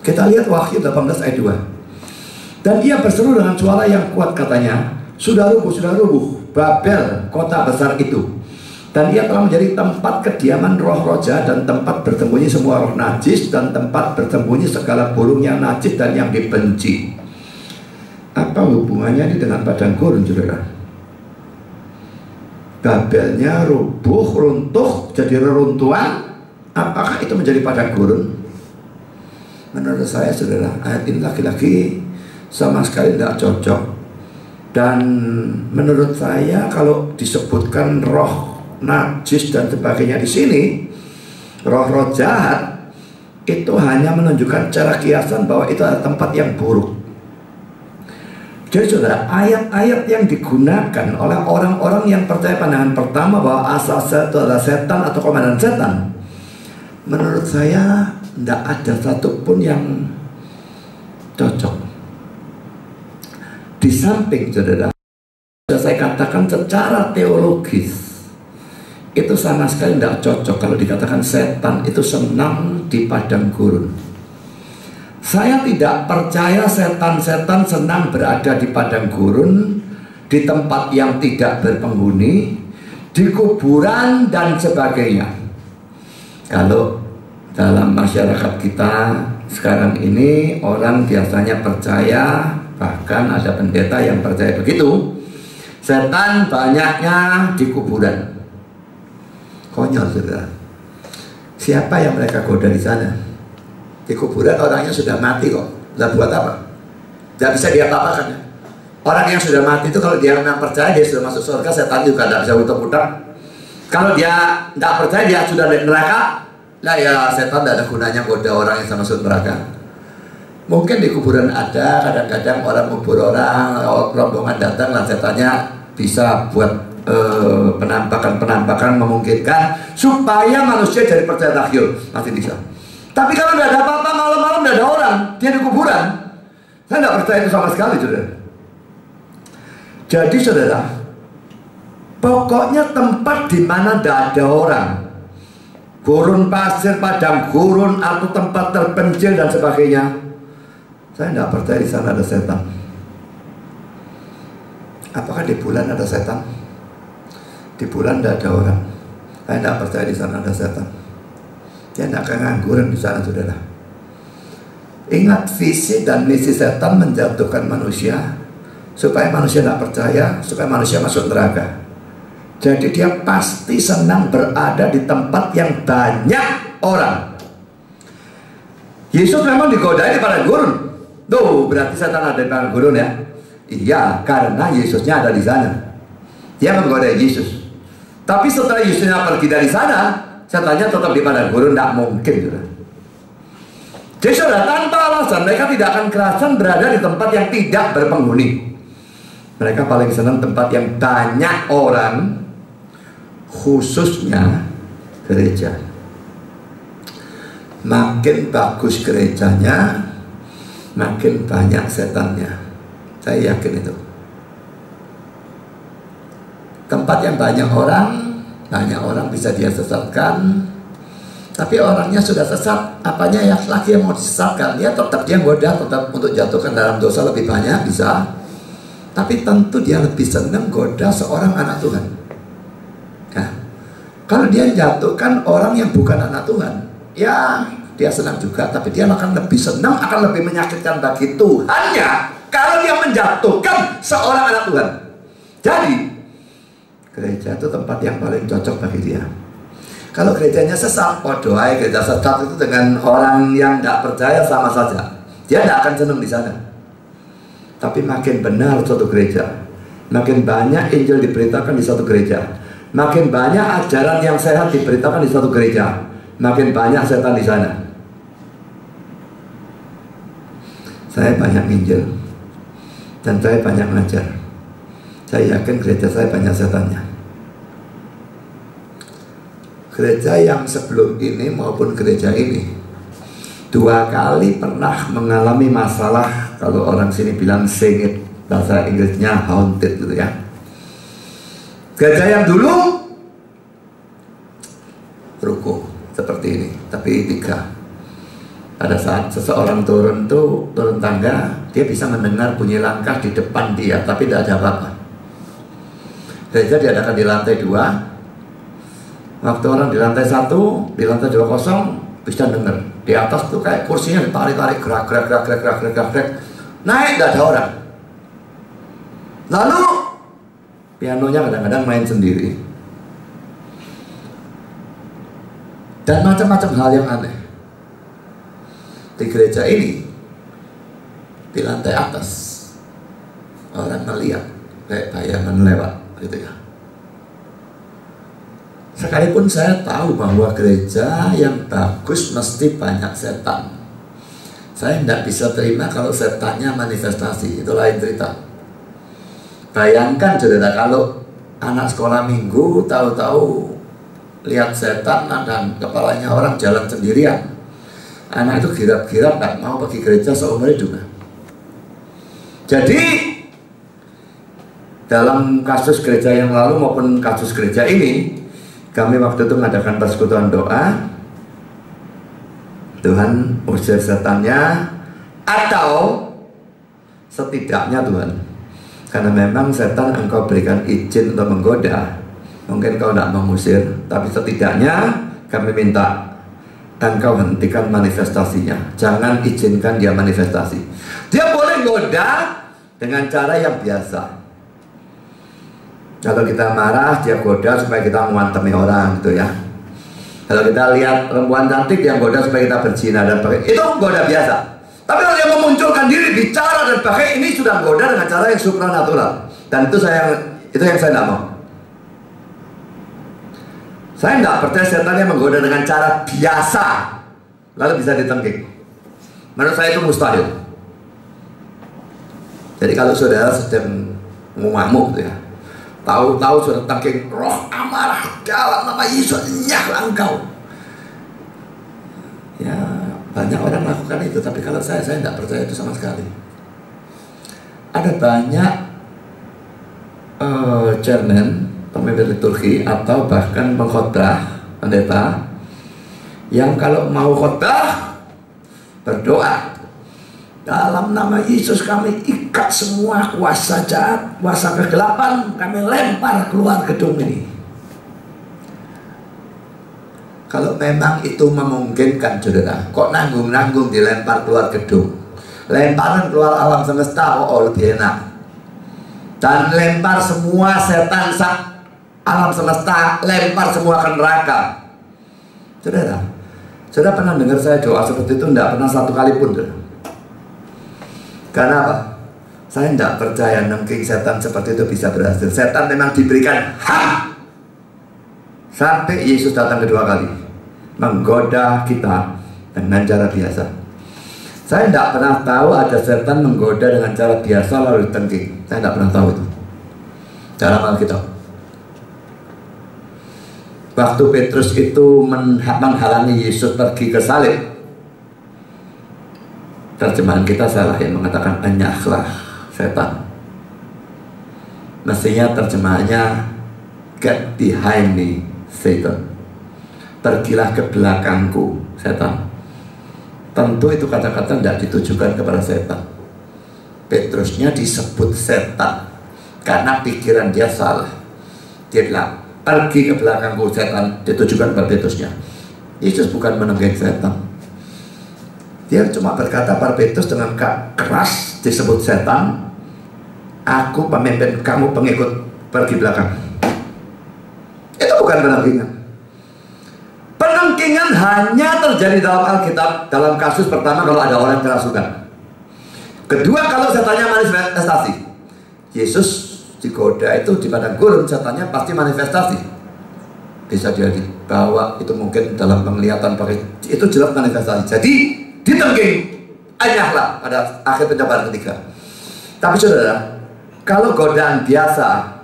kita lihat Wahyu 18 ayat 2. Dan ia berseru dengan suara yang kuat, katanya, sudah rubuh Babel, kota besar itu. Dan ia telah menjadi tempat kediaman roh-roh jahat dan tempat bersembunyi semua roh najis dan tempat bersembunyi segala burung yang najis dan yang dibenci. Apa hubungannya ini dengan padang gurun, saudara? Babelnya rubuh, runtuh, jadi reruntuhan. Apakah itu menjadi padang gurun? Menurut saya, saudara, ayat ini lagi-lagi sama sekali tidak cocok. Dan menurut saya kalau disebutkan roh najis dan sebagainya di sini, roh-roh jahat, itu hanya menunjukkan cara kiasan bahwa itu adalah tempat yang buruk. Jadi saudara, ayat-ayat yang digunakan oleh orang-orang yang percaya pandangan pertama bahwa asal itu adalah setan atau komandan setan, menurut saya tidak ada satupun yang cocok. Di samping saudara, sudah saya katakan secara teologis itu sama sekali tidak cocok kalau dikatakan setan itu senang di padang gurun. Saya tidak percaya setan-setan senang berada di padang gurun, di tempat yang tidak berpenghuni, di kuburan dan sebagainya. Kalau dalam masyarakat kita sekarang ini, orang biasanya percaya, bahkan ada pendeta yang percaya begitu, setan banyaknya di kuburan. Konyol, saudara. Siapa yang mereka goda di sana? Di kuburan orangnya sudah mati kok. Lah buat apa? Tidak bisa dia apa-apakan ya. Orang yang sudah mati itu kalau dia memang percaya dia sudah masuk surga, setan juga tidak bisa utak-utak. Kalau dia tidak percaya dia sudah di neraka, lah ya setan tidak ada gunanya goda orang yang sama masuk neraka. Mungkin di kuburan ada, kadang-kadang orang kubur orang, rombongan datang lah setannya bisa buat penampakan-penampakan memungkinkan supaya manusia jadi percaya takhayul, masih bisa. Tapi kalau tidak ada apa-apa, malam-malam tidak ada orang, dia di kuburan, saya tidak percaya itu sama sekali, saudara. Jadi saudara, pokoknya tempat di mana tidak ada orang, gurun pasir, padang gurun, atau tempat terpencil dan sebagainya, saya tidak percaya di sana ada setan. Apakah di bulan ada setan? Di bulan tidak ada orang. Saya tidak percaya di sana ada setan. Dia tidak akan ngangguran di sana, saudara. Ingat, visi dan misi setan menjatuhkan manusia supaya manusia tidak percaya, supaya manusia masuk neraka. Jadi dia pasti senang berada di tempat yang banyak orang. Yesus memang digodai di padang gurun. Tuh, berarti setan ada di padang gurun ya? Iya, karena Yesusnya ada di sana. Dia menggodai Yesus. Tapi setelah Yesusnya pergi dari sana, setannya tetap di padang gurun, tidak mungkin, saudara. Jadi saudara, tanpa alasan mereka tidak akan kerasan berada di tempat yang tidak berpenghuni. Mereka paling senang tempat yang banyak orang, khususnya gereja. Makin bagus gerejanya, makin banyak setannya. Saya yakin itu. Tempat yang banyak orang bisa dia sesatkan. Tapi orangnya sudah sesat, apanya ya lagi yang mau disesatkan? Ya tetap dia goda, tetap untuk jatuhkan dalam dosa lebih banyak bisa. Tapi tentu dia lebih senang goda seorang anak Tuhan. Ya. Kalau dia jatuhkan orang yang bukan anak Tuhan, ya dia senang juga. Tapi dia akan lebih senang, akan lebih menyakitkan bagi Tuhannya kalau dia menjatuhkan seorang anak Tuhan. Jadi gereja itu tempat yang paling cocok bagi dia. Kalau gerejanya sesat, doa gereja sesat itu dengan orang yang tidak percaya sama saja. Dia tidak akan senang di sana. Tapi makin benar suatu gereja, makin banyak Injil diberitakan di suatu gereja, makin banyak ajaran yang sehat diberitakan di suatu gereja, makin banyak setan di sana. Saya banyak Injil dan saya banyak ngajar. Saya yakin gereja saya banyak setannya. Gereja yang sebelum ini maupun gereja ini 2 kali pernah mengalami masalah. Kalau orang sini bilang singit, bahasa Inggrisnya haunted gitu ya. Gereja yang dulu ruko seperti ini, tapi 3. Pada saat seseorang turun tangga, dia bisa mendengar bunyi langkah di depan dia, tapi tidak ada apa-apa. Gereja diadakan di lantai 2. Waktu orang di lantai 1, di lantai 2 kosong, bisa dengar. Di atas tuh kayak kursinya ditarik-tarik, gerak. Naik, tidak ada orang. Lalu pianonya kadang-kadang main sendiri. Dan macam-macam hal yang aneh. Di gereja ini, di lantai atas, orang melihat kayak bayangan lewat gitu ya. Sekalipun saya tahu bahwa gereja yang bagus mesti banyak setan, saya tidak bisa terima kalau setannya manifestasi. Itu lain cerita. Bayangkan saudara, kalau anak sekolah minggu tahu-tahu lihat setan dan kepalanya orang jalan sendirian. Anak itu girap-girap tak mau pergi gereja seumur hidup. Jadi dalam kasus gereja yang lalu maupun kasus gereja ini, kami waktu itu mengadakan persekutuan doa. Tuhan usir setannya, atau setidaknya Tuhan, karena memang setan engkau berikan izin untuk menggoda, mungkin kau tidak mengusir, tapi setidaknya kami minta engkau hentikan manifestasinya. Jangan izinkan dia manifestasi. Dia boleh goda dengan cara yang biasa. Kalau kita marah, dia goda supaya kita mengantemi orang gitu ya. Kalau kita lihat perempuan cantik, dia goda supaya kita berzina dan itu goda biasa. Tapi kalau dia memunculkan diri, bicara dan pakai, ini sudah menggoda dengan cara yang supranatural. Dan itu yang saya tidak mau. Saya tidak percaya setan yang menggoda dengan cara biasa lalu bisa ditengking. Menurut saya itu mustahil. Jadi kalau saudara sedang ngamuk ya, tahu-tahu sudah tengking, roh amarah dalam nama Yesus, nyahlah engkau. Ya, banyak orang melakukan itu, tapi kalau saya tidak percaya itu sama sekali. Ada banyak chairman, pemimpin liturgi atau bahkan pengkhotbah, pendeta yang kalau mau khotbah berdoa, dalam nama Yesus kami ikat semua kuasa jahat, kuasa kegelapan, kami lempar keluar gedung ini. Kalau memang itu memungkinkan, saudara, kok nanggung-nanggung dilempar keluar gedung? Lemparan keluar alam semesta, lebih enak. Dan lempar semua setan alam semesta, lempar semua ke neraka. Saudara pernah dengar saya doa seperti itu? Tidak pernah satu kali pun. Karena apa? Saya tidak percaya nengking setan seperti itu bisa berhasil. Setan memang diberikan hak sampai Yesus datang kedua kali menggoda kita dengan cara biasa. Saya tidak pernah tahu ada setan menggoda dengan cara biasa lalu ditengking. Saya tidak pernah tahu itu dalam Alkitab. Waktu Petrus itu menghalangi Yesus pergi ke salib, terjemahan kita salah yang mengatakan enyahlah setan. Mestinya terjemahannya get behind me Satan, pergilah ke belakangku setan. Tentu itu kata-kata tidak ditujukan kepada setan. Petrusnya disebut setan karena pikiran dia salah. Dia bilang pergi ke belakangku setan, ditujukan pada Petrusnya. Yesus bukan menenggeng setan. Dia cuma berkata pada Petrus dengan keras, disebut setan, aku pemimpin, kamu pengikut, pergi belakang. Itu bukan penengkingan. Penengkingan hanya terjadi dalam Alkitab dalam kasus pertama kalau ada orang kerasukan. Kedua, kalau setannya manifestasi. Yesus digoda itu di padang gurun, setannya pasti manifestasi. Bisa dia dibawa, itu mungkin dalam penglihatan pakai, itu jelas manifestasi. Jadi ditengking, enyahlah pada akhir pencobaan ketiga. Tapi saudara, kalau godaan biasa,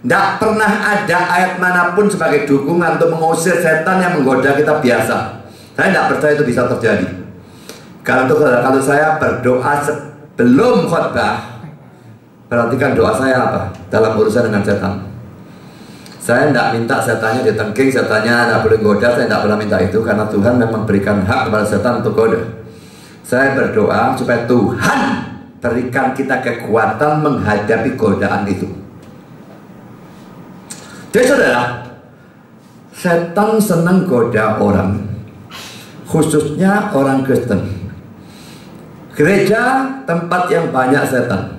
tidak pernah ada ayat manapun sebagai dukungan untuk mengusir setan yang menggoda kita biasa. Saya tidak percaya itu bisa terjadi. Karena itu kalau saya berdoa sebelum khotbah, perhatikan doa saya apa dalam urusan dengan setan. Saya tidak minta setannya ditengking, setannya tidak boleh goda. Saya tidak pernah minta itu, karena Tuhan memang berikan hak kepada setan untuk goda. Saya berdoa supaya Tuhan berikan kita kekuatan menghadapi godaan itu. Jadi saudara, setan senang goda orang, khususnya orang Kristen. Gereja tempat yang banyak setan.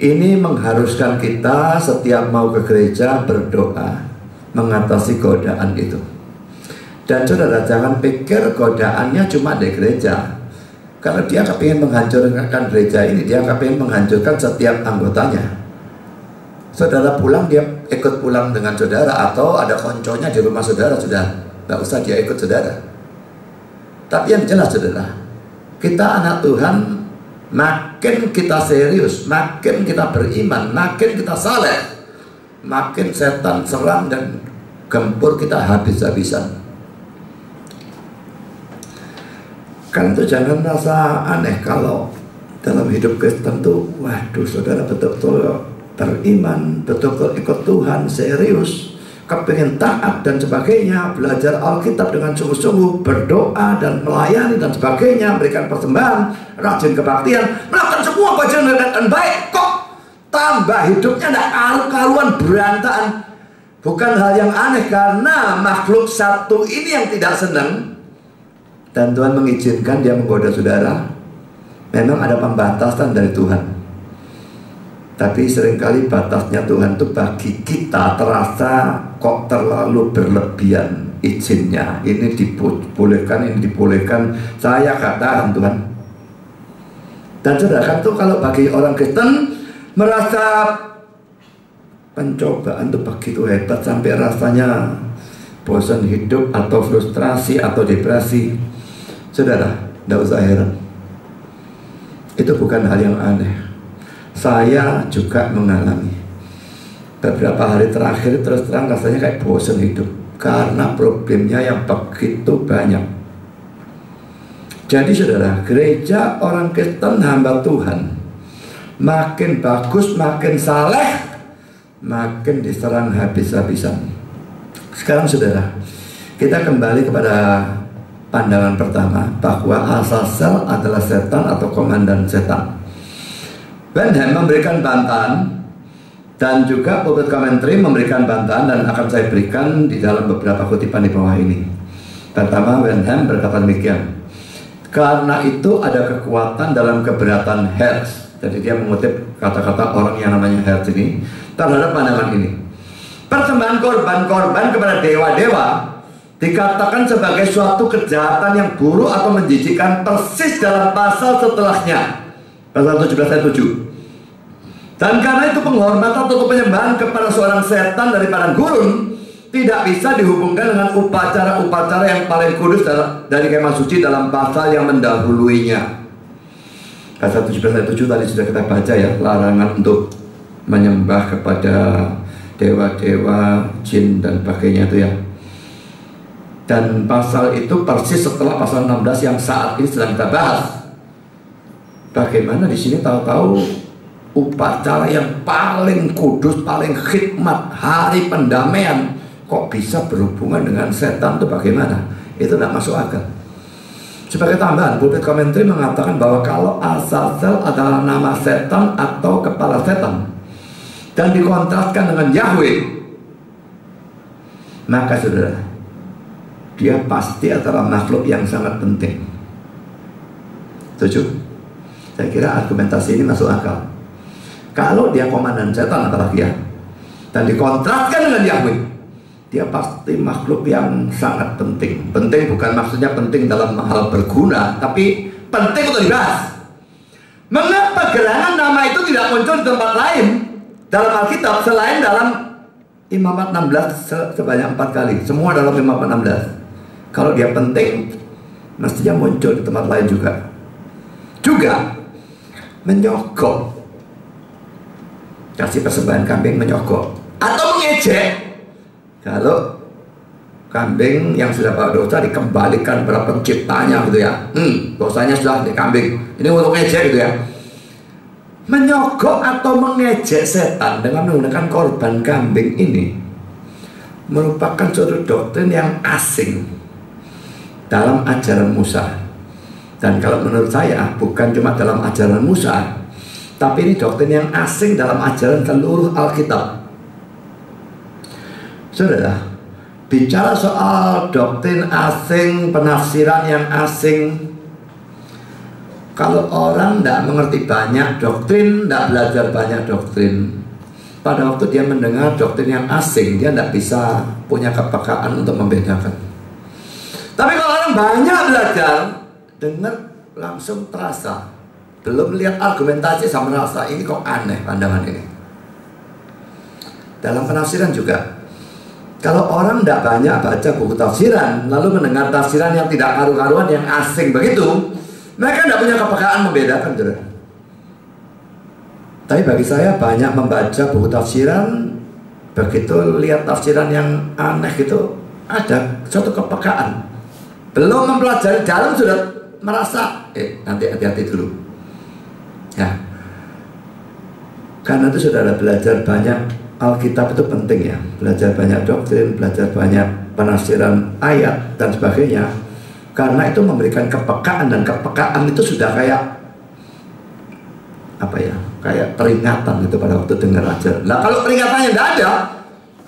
Ini mengharuskan kita setiap mau ke gereja berdoa mengatasi godaan itu. Dan saudara, jangan pikir godaannya cuma di gereja. Kalau dia kepingin menghancurkan gereja ini, dia kepingin menghancurkan setiap anggotanya. Saudara pulang, dia ikut pulang dengan saudara, atau ada konconya di rumah saudara, sudah tidak usah dia ikut saudara. Tapi yang jelas saudara, kita anak Tuhan, makin kita serius, makin kita beriman, makin kita saleh, makin setan serang dan gempur kita habis-habisan. Kan itu jangan merasa aneh kalau dalam hidup Kristen tuh, waduh saudara betul-betul beriman, betul-betul ikut Tuhan, serius, kepingin taat dan sebagainya, belajar Alkitab dengan sungguh-sungguh, berdoa dan melayani dan sebagainya, berikan persembahan, rajin kebaktian, melakukan semua bagian dan baik, kok tambah hidupnya tidak karu-karuan, berantakan. Bukan hal yang aneh, karena makhluk satu ini yang tidak senang, dan Tuhan mengizinkan dia menggoda saudara. Memang ada pembatasan dari Tuhan. Tapi seringkali batasnya Tuhan itu bagi kita terasa kok terlalu berlebihan izinnya. Ini dibolehkan, ini dibolehkan. Saya katakan Tuhan, Dan saudara kan tuh kalau bagi orang Kristen merasa pencobaan itu begitu hebat sampai rasanya bosan hidup atau frustrasi atau depresi, saudara, tidak usah heran. Itu bukan hal yang aneh. Saya juga mengalami. Beberapa hari terakhir terus terang rasanya kayak bosan hidup karena problemnya yang begitu banyak. Jadi saudara, gereja orang Kristen hamba Tuhan makin bagus, makin saleh, makin diserang habis-habisan. Sekarang saudara, kita kembali kepada pandangan pertama, bahwa Azazel adalah setan atau komandan setan. Benham memberikan bantahan, dan juga pulpit commentary memberikan bantahan, dan akan saya berikan di dalam beberapa kutipan di bawah ini. Pertama, Benham berkata demikian: karena itu ada kekuatan dalam keberatan Hertz. Jadi dia mengutip kata-kata orang yang namanya Hertz ini terhadap pandangan ini. Persembahan korban-korban kepada dewa-dewa dikatakan sebagai suatu kejahatan yang buruk atau menjijikkan persis dalam pasal setelahnya, pasal 17 ayat 7. Dan karena itu penghormatan atau penyembahan kepada seorang setan dari padang gurun tidak bisa dihubungkan dengan upacara-upacara yang paling kudus dari kemah suci dalam pasal yang mendahuluinya. Pasal 17 ayat 7 tadi sudah kita baca ya, larangan untuk menyembah kepada dewa-dewa, jin dan sebagainya itu ya. Dan pasal itu persis setelah pasal 16 yang saat ini sedang kita bahas. Bagaimana di sini tahu-tahu upacara yang paling kudus, paling khidmat, hari pendamaian kok bisa berhubungan dengan setan, itu bagaimana? Itu tidak masuk akal. Sebagai tambahan, pulpit commentary mengatakan bahwa kalau Azazel adalah nama setan atau kepala setan dan dikontraskan dengan Yahweh, maka saudara, dia pasti adalah makhluk yang sangat penting. Setuju? Saya kira argumentasi ini masuk akal. Kalau dia komandan setan apalagi ya, dan dikontraskan dengan Yahweh, dia pasti makhluk yang sangat penting. Penting bukan maksudnya penting dalam hal berguna, tapi penting untuk dibahas. Mengapa gerangan nama itu tidak muncul di tempat lain dalam Alkitab selain dalam Imamat 16 sebanyak 4 kali? Semua dalam Imamat 16. Kalau dia penting, mestinya muncul di tempat lain juga. Juga menyogok, kasih persembahan kambing menyogok atau mengejek. Kalau kambing yang sudah bawa dosa dikembalikan kepada penciptanya gitu ya, dosanya sudah di kambing, ini untuk ngejek gitu ya. Menyogok atau mengejek setan dengan menggunakan korban kambing ini merupakan suatu doktrin yang asing dalam ajaran Musa. Dan kalau menurut saya bukan cuma dalam ajaran Musa, tapi ini doktrin yang asing dalam ajaran seluruh Alkitab. Saudara, bicara soal doktrin asing, penafsiran yang asing, kalau orang tidak mengerti banyak doktrin, tidak belajar banyak doktrin, pada waktu dia mendengar doktrin yang asing, dia tidak bisa punya kepekaan untuk membedakan. Tapi kalau orang banyak belajar, dengar langsung terasa, belum lihat argumentasi sama merasa ini kok aneh pandangan ini. Dalam penafsiran juga, kalau orang tidak banyak baca buku tafsiran, lalu mendengar tafsiran yang tidak karu-karuan, yang asing begitu, mereka tidak punya kepekaan membedakan, saudara. Tapi bagi saya banyak membaca buku tafsiran, begitu lihat tafsiran yang aneh gitu, ada suatu kepekaan. Belum mempelajari dalam sudah merasa, nanti hati-hati dulu. Ya, karena itu saudara, belajar banyak Alkitab itu penting ya, belajar banyak doktrin, belajar banyak penafsiran ayat dan sebagainya, karena itu memberikan kepekaan, dan kepekaan itu sudah kayak apa ya, kayak peringatan itu pada waktu dengar ajaran. Nah kalau peringatannya tidak ada,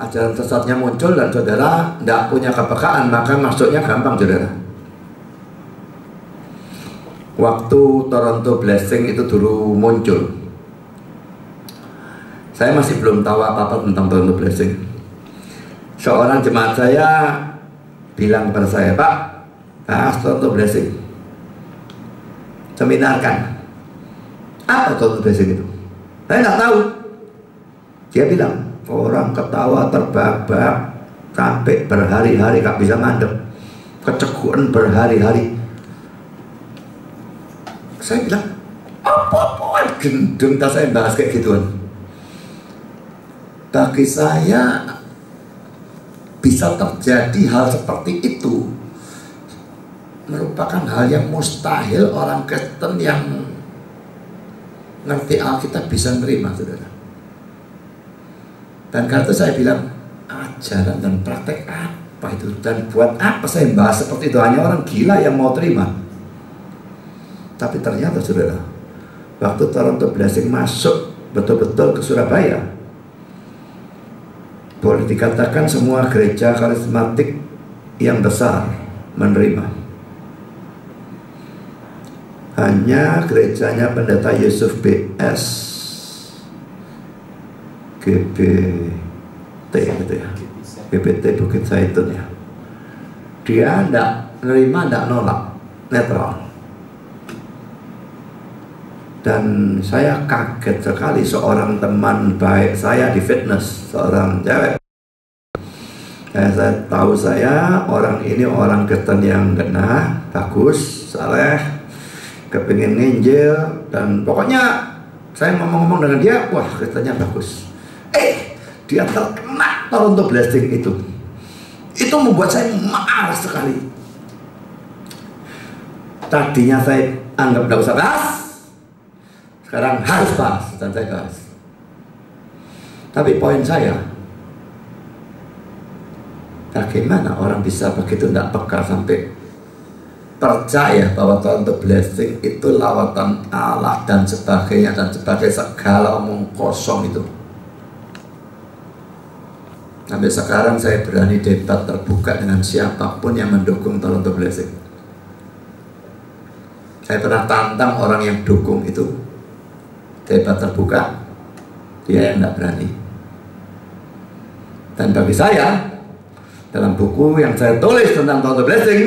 ajaran sesatnya muncul dan saudara tidak punya kepekaan, maka masuknya gampang, saudara. Waktu Toronto Blessing itu dulu muncul, saya masih belum tahu apa-apa tentang Toronto Blessing. Seorang jemaat saya bilang kepada saya, "Pak, bahas Toronto Blessing, seminarkan." Apa total blessing itu? Saya nggak tahu. Dia bilang orang ketawa terbahak-bahak sampai berhari-hari gak bisa mandek, keceguan berhari-hari. Saya bilang apa gendeng tak saya bahas kayak gituan. Bagi saya bisa terjadi hal seperti itu merupakan hal yang mustahil orang Kristen yang ngerti Alkitab bisa menerima, saudara. Dan karena itu saya bilang, ajaran dan praktek apa itu? Dan buat apa saya bahas seperti itu? Hanya orang gila yang mau terima. Tapi ternyata, saudara, waktu Toronto Blessing masuk betul-betul ke Surabaya, boleh dikatakan semua gereja karismatik yang besar menerima. Hanya gerejanya Pendeta Yusuf B.S. GBT gitu ya, GBT Bukit Zaitun ya, dia tidak menerima, tidak nolak, netral. Dan saya kaget sekali, seorang teman baik saya di fitness, seorang cewek, saya tahu orang ini orang Kristen yang genah, bagus, saleh, kepingin nginjil, dan pokoknya saya ngomong-ngomong dengan dia, wah Kristennya bagus. Dia terkena Toronto Blessing itu membuat saya marah sekali. Tadinya saya anggap tidak usah bahas, sekarang harus bahas, dan saya bahas. Tapi poin saya, bagaimana orang bisa begitu tidak peka sampai percaya bahwa Toronto Blessing itu lawatan Allah dan sebagainya, dan sebagai segala omong kosong itu. Sampai sekarang saya berani debat terbuka dengan siapapun yang mendukung Toronto Blessing. Saya pernah tantang orang yang dukung itu debat terbuka, dia yang tidak berani. Dan bagi saya, dalam buku yang saya tulis tentang Toronto Blessing,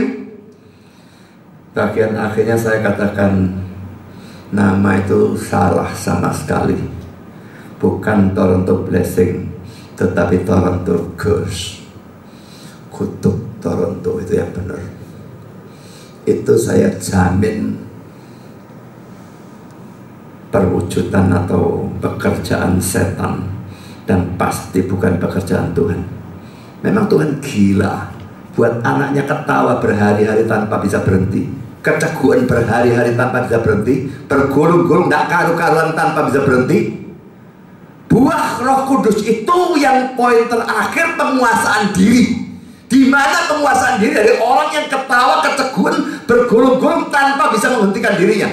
bagian akhirnya saya katakan nama itu salah sama sekali. Bukan Toronto Blessing, tetapi Toronto Curse, kutuk Toronto, itu yang benar. Itu saya jamin perwujudan atau pekerjaan setan, dan pasti bukan pekerjaan Tuhan. Memang Tuhan gila buat anaknya ketawa berhari-hari tanpa bisa berhenti, keceguan berhari-hari tanpa bisa berhenti, bergulung-gulung tidak karu-karuan tanpa bisa berhenti. Buah Roh Kudus itu yang poin terakhir, penguasaan diri. Di mana penguasaan diri dari orang yang ketawa, keceguan, bergulung-gulung tanpa bisa menghentikan dirinya?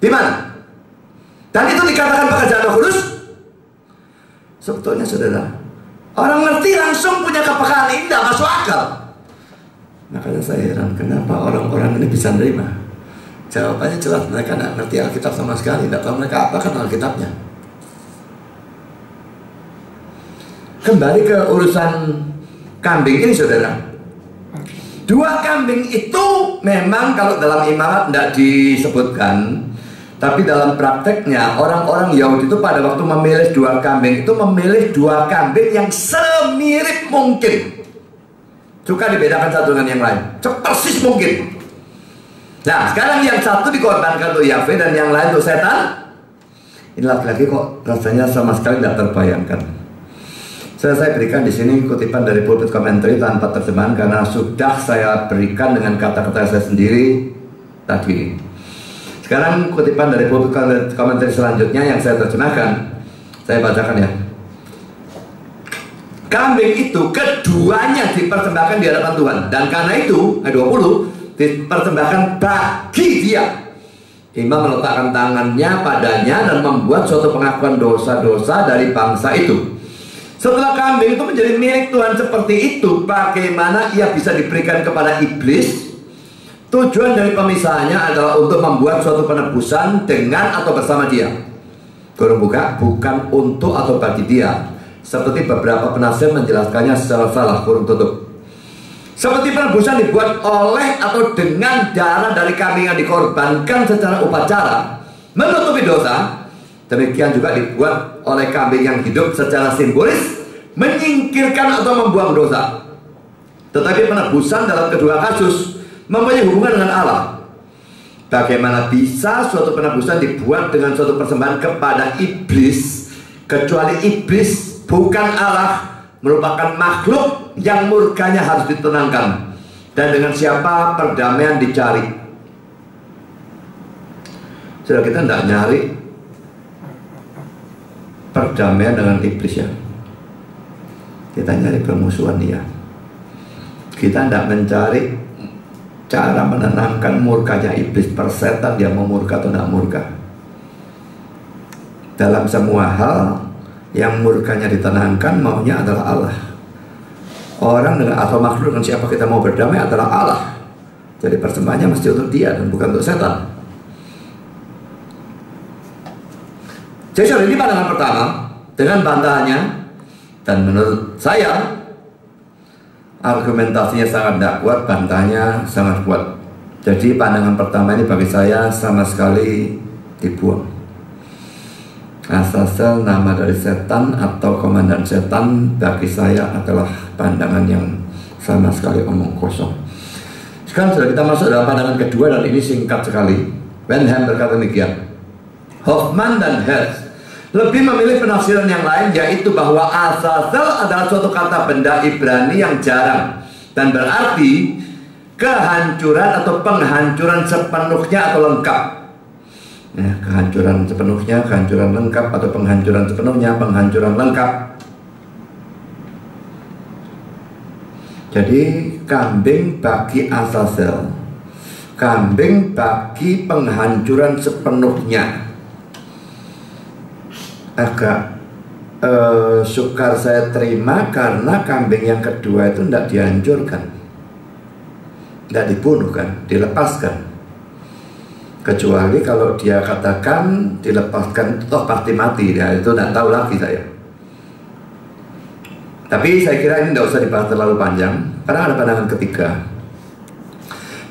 Di mana? Dan itu dikatakan pekerjaan Roh Kudus. Sebetulnya saudara, orang ngerti langsung punya kepekaan ini, tidak masuk akal. Makanya saya heran, kenapa orang-orang ini bisa menerima? Jawabannya jelas, mereka tidak ngerti Alkitab sama sekali, tidak tahu mereka apa kan Alkitabnya. Kembali ke urusan kambing ini, saudara. Dua kambing itu memang kalau dalam imamat tidak disebutkan, tapi dalam prakteknya orang-orang Yahudi itu pada waktu memilih dua kambing itu memilih dua kambing yang semirip mungkin. Suka dibedakan satu dengan yang lain, persis mungkin. Nah, sekarang yang satu dikorbankan untuk Yahweh dan yang lain untuk setan. Ini laki-laki kok rasanya sama sekali tidak terbayangkan. Saya berikan di sini kutipan dari pulpit commentary tanpa terjemahan karena sudah saya berikan dengan kata-kata saya sendiri tadi. Sekarang kutipan dari pulpit commentary selanjutnya yang saya terjemahkan, saya bacakan ya. Kambing itu keduanya dipersembahkan di hadapan Tuhan, dan karena itu ayat 20 dipersembahkan bagi dia. Imam meletakkan tangannya padanya dan membuat suatu pengakuan dosa-dosa dari bangsa itu. Setelah kambing itu menjadi milik Tuhan seperti itu, bagaimana ia bisa diberikan kepada iblis? Tujuan dari pemisahannya adalah untuk membuat suatu penebusan dengan atau bersama dia. Kurung buka, bukan untuk atau bagi dia, seperti beberapa penafsir menjelaskannya secara salah, kurung tutup. Seperti penebusan dibuat oleh atau dengan darah dari kambing yang dikorbankan secara upacara, menutupi dosa. Demikian juga dibuat oleh kambing yang hidup secara simbolis menyingkirkan atau membuang dosa. Tetapi penebusan dalam kedua kasus mempunyai hubungan dengan Allah. Bagaimana bisa suatu penebusan dibuat dengan suatu persembahan kepada iblis, kecuali iblis bukan Allah, merupakan makhluk yang murkanya harus ditenangkan. Dan dengan siapa perdamaian dicari? Sudah, kita tidak nyari perdamaian dengan iblis ya. Kita nyari permusuhan dia. Kita tidak mencari cara menenangkan murkanya iblis, persetan dia mau murka atau tidak murka. Dalam semua hal yang murkanya ditenangkan, maunya adalah Allah. Orang dengan atau makhluk dengan siapa kita mau berdamai adalah Allah. Jadi persembahannya mesti untuk dia dan bukan untuk setan. Jadi ini pandangan pertama dengan bantahannya, dan menurut saya argumentasinya sangat tidak kuat, bantahannya sangat kuat. Jadi pandangan pertama ini bagi saya sama sekali dibuang. Azazel nama dari setan atau komandan setan bagi saya adalah pandangan yang sama sekali omong kosong. Sekarang sudah kita masuk dalam pandangan kedua, dan ini singkat sekali. Wenham berkata demikian. Hoffman dan Hertz lebih memilih penafsiran yang lain, yaitu bahwa Azazel adalah suatu kata benda Ibrani yang jarang dan berarti kehancuran atau penghancuran sepenuhnya atau lengkap. Ya, kehancuran sepenuhnya, kehancuran lengkap, atau penghancuran sepenuhnya, penghancuran lengkap. Jadi kambing bagi Azazel, kambing bagi penghancuran sepenuhnya. Agak sukar saya terima, karena kambing yang kedua itu tidak dihancurkan, tidak dibunuh kan, dilepaskan. Kecuali kalau dia katakan dilepaskan toh pasti mati, ya itu tidak tahu lagi saya. Tapi saya kira ini tidak usah dibahas terlalu panjang, karena ada pandangan ketiga.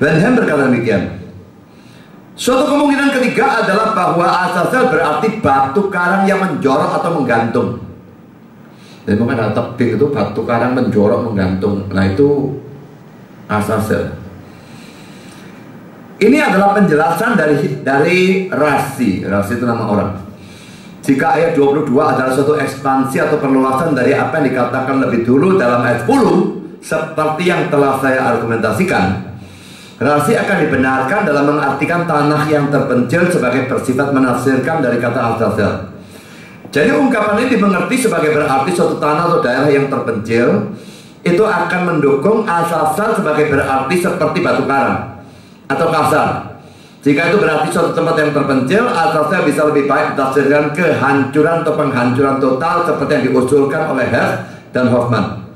Wenham berkata demikian. Suatu kemungkinan ketiga adalah bahwa Azazel berarti batu karang yang menjorok atau menggantung. Jadi mungkin ada tebing itu batu karang menjorok menggantung. Nah itu Azazel. Ini adalah penjelasan dari Rashi. Rashi itu nama orang. Jika ayat 22 adalah suatu ekspansi atau perluasan dari apa yang dikatakan lebih dulu dalam ayat 10, seperti yang telah saya argumentasikan, Rashi akan dibenarkan dalam mengartikan tanah yang terpencil sebagai bersifat menafsirkan dari kata Azazel. Jadi ungkapan ini dimengerti sebagai berarti suatu tanah atau daerah yang terpencil itu akan mendukung Azazel sebagai berarti seperti batu karang atau kasar. Jika itu berarti suatu tempat yang terpencil, Azazel bisa lebih baik ditafsirkan kehancuran atau penghancuran total seperti yang diusulkan oleh Hertz dan Hoffman.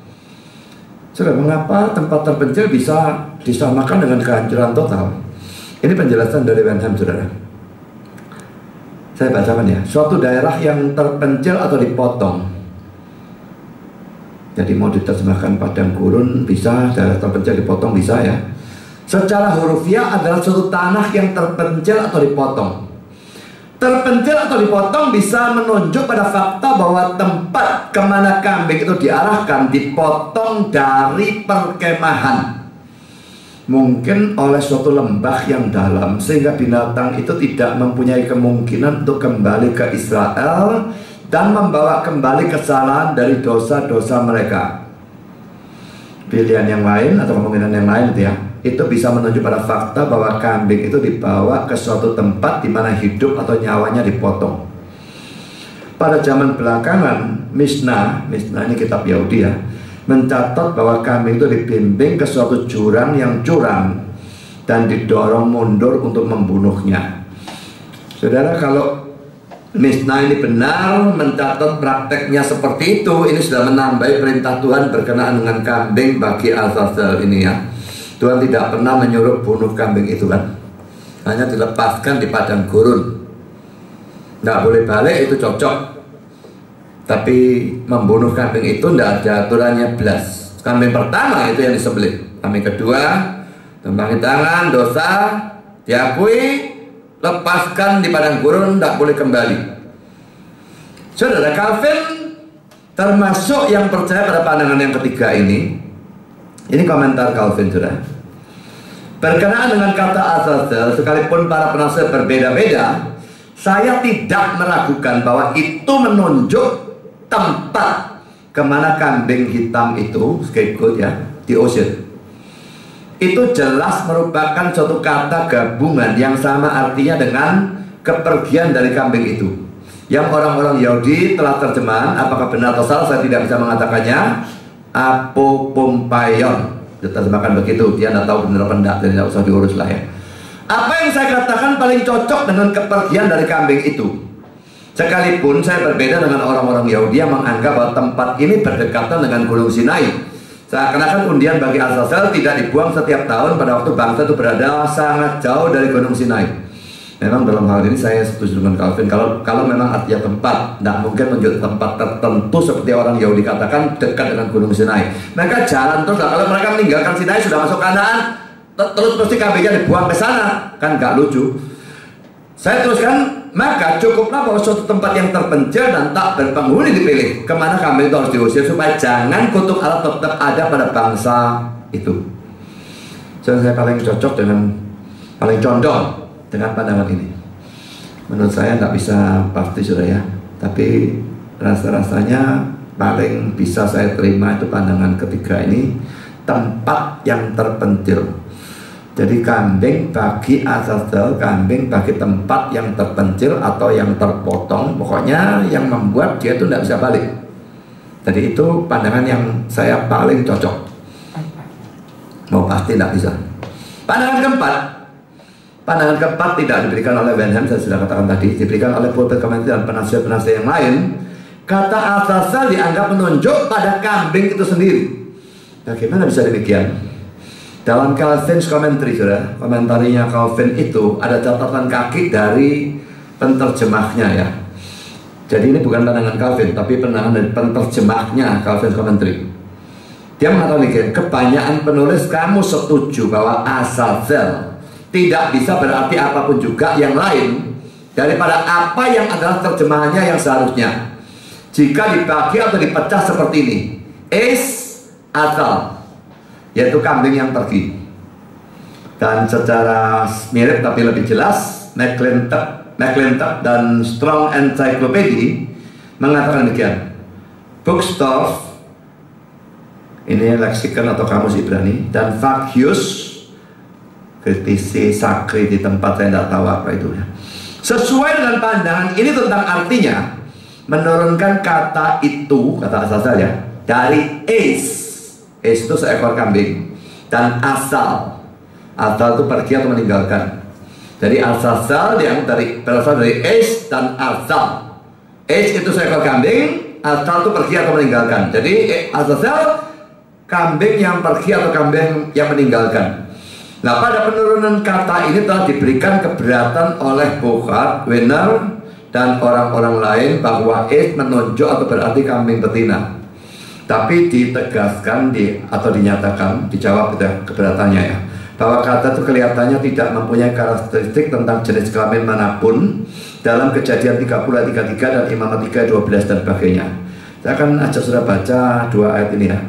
Saudara, mengapa tempat terpencil bisa disamakan dengan kehancuran total? Ini penjelasan dari Wenham, saudara. Saya bacakan ya. Suatu daerah yang terpencil atau dipotong. Jadi mau diterjemahkan padang gurun bisa, daerah terpencil dipotong bisa ya. Secara hurufiah adalah suatu tanah yang terpencil atau dipotong. Terpencil atau dipotong bisa menunjuk pada fakta bahwa tempat kemana kambing itu diarahkan dipotong dari perkemahan. Mungkin oleh suatu lembah yang dalam, sehingga binatang itu tidak mempunyai kemungkinan untuk kembali ke Israel dan membawa kembali kesalahan dari dosa-dosa mereka. Pilihan yang lain atau kemungkinan yang lain itu bisa menunjuk pada fakta bahwa kambing itu dibawa ke suatu tempat di mana hidup atau nyawanya dipotong. Pada zaman belakangan, Mishnah ini kitab Yahudi ya, mencatat bahwa kambing itu dibimbing ke suatu jurang yang curam dan didorong mundur untuk membunuhnya. Saudara, kalau Mishnah ini benar mencatat prakteknya seperti itu, ini sudah menambahi perintah Tuhan berkenaan dengan kambing bagi Azazel ini ya. Tuhan tidak pernah menyuruh bunuh kambing itu kan, hanya dilepaskan di padang gurun. Nggak boleh balik, itu cocok. Tapi membunuh kambing itu tidak ada aturannya belas. Kambing pertama itu yang disembelih, kambing kedua tumpangi tangan, dosa diakui, lepaskan di padang gurun, tidak boleh kembali. Saudara, Calvin termasuk yang percaya pada pandangan yang ketiga ini. Ini komentar Calvin, saudara. Berkenaan dengan kata Azazel, sekalipun para penasihat berbeda-beda, saya tidak meragukan bahwa itu menunjuk tempat kemana kambing hitam itu, scapegoat ya, diusir. Itu jelas merupakan suatu kata gabungan yang sama artinya dengan kepergian dari kambing itu. Yang orang-orang Yahudi telah terjemahan, apakah benar atau salah saya tidak bisa mengatakannya, apopompaion. Diterjemahkan begitu, dia tidak tahu benar apa enggak, jadi tidak usah diurus lah ya. Apa yang saya katakan paling cocok dengan kepergian dari kambing itu. Sekalipun saya berbeda dengan orang-orang Yahudi yang menganggap bahwa tempat ini berdekatan dengan Gunung Sinai. Seakan-akan undian bagi Azazel tidak dibuang setiap tahun pada waktu bangsa itu berada sangat jauh dari Gunung Sinai. Memang dalam hal ini saya setuju dengan Calvin. Kalau memang artinya tempat, tidak mungkin menunjuk tempat tertentu seperti orang Yahudi katakan dekat dengan Gunung Sinai. Mereka jalan terus. Kalau mereka meninggalkan Sinai sudah masuk Kanaan, terus pasti kambingnya dibuang ke sana, kan nggak lucu. Saya teruskan, maka cukuplah bahwa suatu tempat yang terpencil dan tak berpenghuni dipilih. Kemana kambing itu harus diusir supaya jangan kutuk Allah tetap ada pada bangsa itu. So, saya paling cocok dengan, paling condong dengan pandangan ini. Menurut saya nggak bisa pasti sudah ya, tapi rasa-rasanya paling bisa saya terima itu pandangan ketiga ini, tempat yang terpencil. Jadi kambing bagi Azazel, kambing bagi tempat yang terpencil atau yang terpotong, pokoknya yang membuat dia itu tidak bisa balik. Jadi itu pandangan yang saya paling cocok. Mau pasti tidak bisa. Pandangan keempat tidak diberikan oleh Benham, saya sudah katakan tadi, diberikan oleh pulpit komentar dan penasihat-penasihat yang lain. Kata Azazel dianggap menunjuk pada kambing itu sendiri. Bagaimana bisa demikian? Dalam Calvin's Commentary, saudara, komentarinya Calvin itu ada catatan kaki dari penterjemahnya ya. Jadi ini bukan pandangan Calvin, tapi pandangan dari penterjemahnya Calvin's Commentary. Dia mengatakan, kebanyakan penulis kamu setuju bahwa Azazel tidak bisa berarti apapun juga yang lain daripada apa yang adalah terjemahannya yang seharusnya. Jika dibagi atau dipecah seperti ini, Azazel, yaitu kambing yang pergi. Dan secara mirip tapi lebih jelas, McClintock dan Strong Encyclopedia mengatakan demikian. Buxtorf, ini leksikon atau kamus Ibrani, dan Vagius, kritisi sakri di tempat saya tidak tahu apa itu ya. Sesuai dengan pandangan ini tentang artinya, menurunkan kata itu, kata Azazel ya, dari itu seekor kambing, dan asal itu pergi atau meninggalkan. Jadi Azazel yang berasal dari dan asal. Itu seekor kambing, asal itu pergi atau meninggalkan. Jadi Azazel kambing yang pergi atau kambing yang meninggalkan. Nah, pada penurunan kata ini telah diberikan keberatan oleh Bochart, Wiener, dan orang-orang lain bahwa menunjuk atau berarti kambing betina. Tapi ditegaskan atau dinyatakan, dijawab keberatannya ya, bahwa kata itu kelihatannya tidak mempunyai karakteristik tentang jenis kelamin manapun dalam Kejadian 30:33 dan Imamat 3:12 dan sebagainya. Saya akan ajak saudara baca dua ayat ini ya.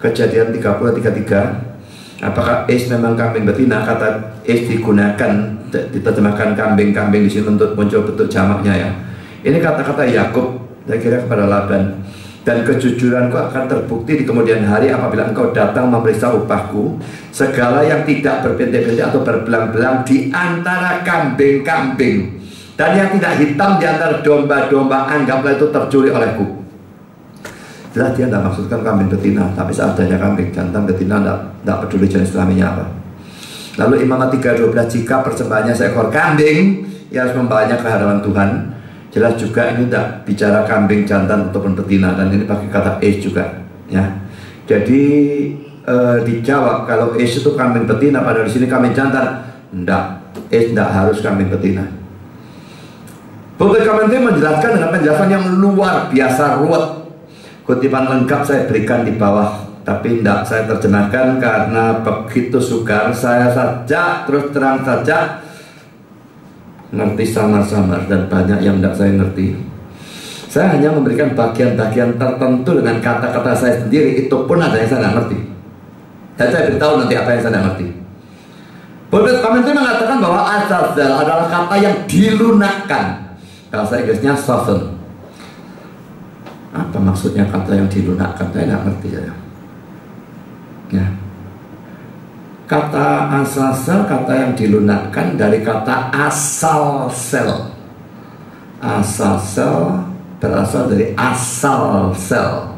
Kejadian 30:33. Apakah memang kambing betina? Kata digunakan, diterjemahkan kambing-kambing di sini untuk muncul bentuk jamaknya ya. Ini kata-kata Yakub, saya kira kepada Laban. Dan kejujuranku akan terbukti di kemudian hari apabila engkau datang memeriksa upahku. Segala yang tidak berbintik-bintik atau berbelang-belang di antara kambing-kambing dan yang tidak hitam di antara domba-domba, anggaplah itu tercuri olehku. Jelas dia tidak maksudkan kambing betina, tapi seadanya kambing jantan betina, tidak peduli jenis kelaminnya apa. Lalu Imamat 3:12, jika persembahannya seekor kambing, ia harus membawanya ke hadapan Tuhan. Jelas juga ini tidak bicara kambing jantan ataupun betina, dan ini pakai kata juga ya. Jadi dijawab kalau itu kambing betina, padahal di sini kambing jantan. Tidak harus kambing betina. Buku komentar menjelaskan dengan penjelasan yang luar biasa ruwet. Kutipan lengkap saya berikan di bawah, tapi tidak saya terjemahkan karena begitu sukar. Saya saja terus terang saja ngerti samar-samar dan banyak yang tidak saya ngerti. Saya hanya memberikan bagian-bagian tertentu dengan kata-kata saya sendiri, itu pun ada yang saya tidak ngerti. Dan saya beritahu nanti apa yang saya tidak ngerti. Pulpit Commentary mengatakan bahwa azazel adalah kata yang dilunakkan. Bahasa Inggrisnya soften. Apa maksudnya kata yang dilunakkan? Saya tidak ngerti ya. Kata azazel, kata yang dilunakkan dari kata asal sel. Asal sel berasal dari asal sel.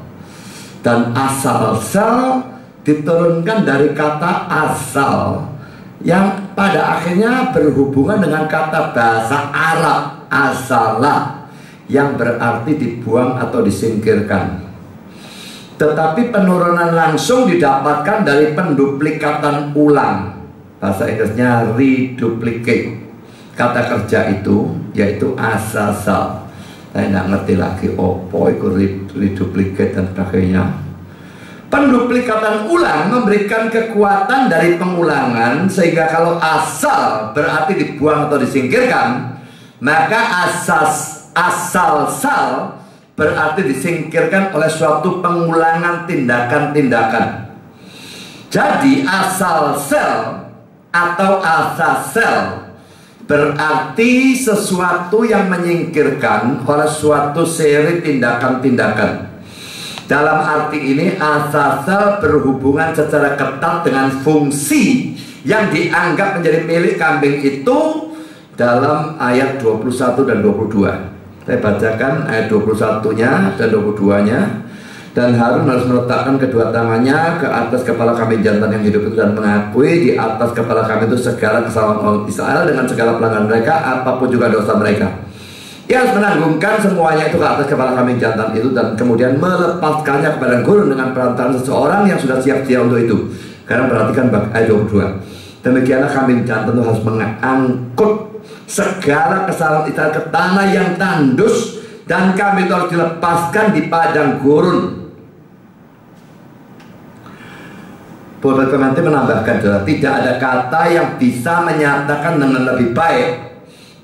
Dan asal sel diturunkan dari kata asal, yang pada akhirnya berhubungan dengan kata bahasa Arab asalah, yang berarti dibuang atau disingkirkan. Tetapi penurunan langsung didapatkan dari penduplikatan ulang. Bahasa Inggrisnya reduplicate. Kata kerja itu yaitu asasal. Saya tidak ngerti lagi opo itu reduplicate dan sebagainya. Penduplikatan ulang memberikan kekuatan dari pengulangan, sehingga kalau asal berarti dibuang atau disingkirkan, maka asal sal berarti disingkirkan oleh suatu pengulangan tindakan-tindakan. Jadi asal sel atau asasel berarti sesuatu yang menyingkirkan oleh suatu seri tindakan-tindakan. Dalam arti ini asasel berhubungan secara ketat dengan fungsi yang dianggap menjadi milik kambing itu dalam ayat 21 dan 22. Saya bacakan ayat 21-nya dan 22-nya. Dan Harun harus meletakkan kedua tangannya ke atas kepala kambing jantan yang hidup itu dan mengakui di atas kepala kambing itu segala kesalahan orang Israel dengan segala pelanggaran mereka, apapun juga dosa mereka. Ia harus menanggungkan semuanya itu ke atas kepala kambing jantan itu dan kemudian melepaskannya kepada gurun dengan perantaraan seseorang yang sudah siap-siap untuk itu. Karena perhatikan ayat 22. Demikianlah kambing jantan itu harus mengangkut segala kesalahan Israel ke tanah yang tandus, dan kambing itu harus dilepaskan di padang gurun. Pulpit Commentary menambahkan, tidak ada kata yang bisa menyatakan dengan lebih baik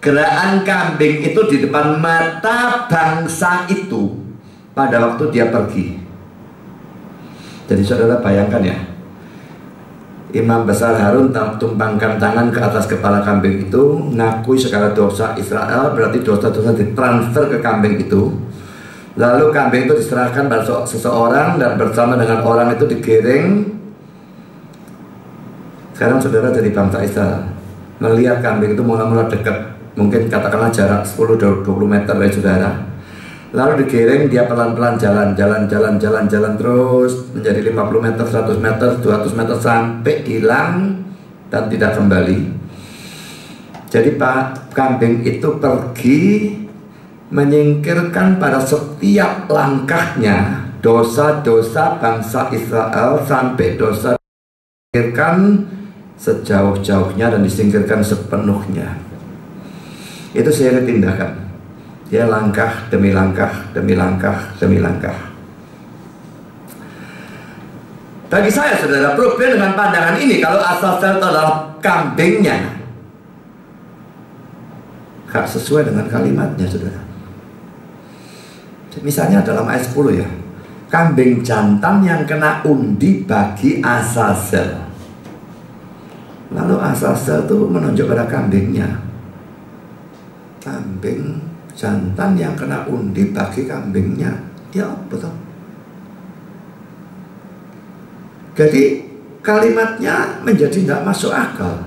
gerakan kambing itu di depan mata bangsa itu pada waktu dia pergi. Jadi saudara bayangkan ya, Imam besar Harun tumpangkan tangan ke atas kepala kambing itu, ngakui segala dosa Israel, berarti dosa-dosa ditransfer ke kambing itu. Lalu kambing itu diserahkan pada seseorang dan bersama dengan orang itu digiring. Sekarang saudara jadi bangsa Israel, melihat kambing itu mula-mula dekat, mungkin katakanlah jarak 10-20 meter dari saudara. Lalu digiring, dia pelan-pelan jalan terus menjadi 50 meter, 100 meter, 200 meter sampai hilang dan tidak kembali. Jadi Pak, kambing itu pergi menyingkirkan pada setiap langkahnya dosa-dosa bangsa Israel, sampai dosa disingkirkan sejauh-jauhnya dan disingkirkan sepenuhnya. Itu seri tindakan. Ya, langkah demi langkah demi langkah demi langkah. Bagi saya saudara, problem dengan pandangan ini, kalau asasel itu adalah kambingnya, gak sesuai dengan kalimatnya saudara. Misalnya dalam ayat 10 ya, kambing jantan yang kena undi bagi asasel. Lalu asasel itu menunjuk pada kambingnya. Kambing jantan yang kena undi bagi kambingnya. Ya betul. Jadi kalimatnya menjadi tidak masuk akal.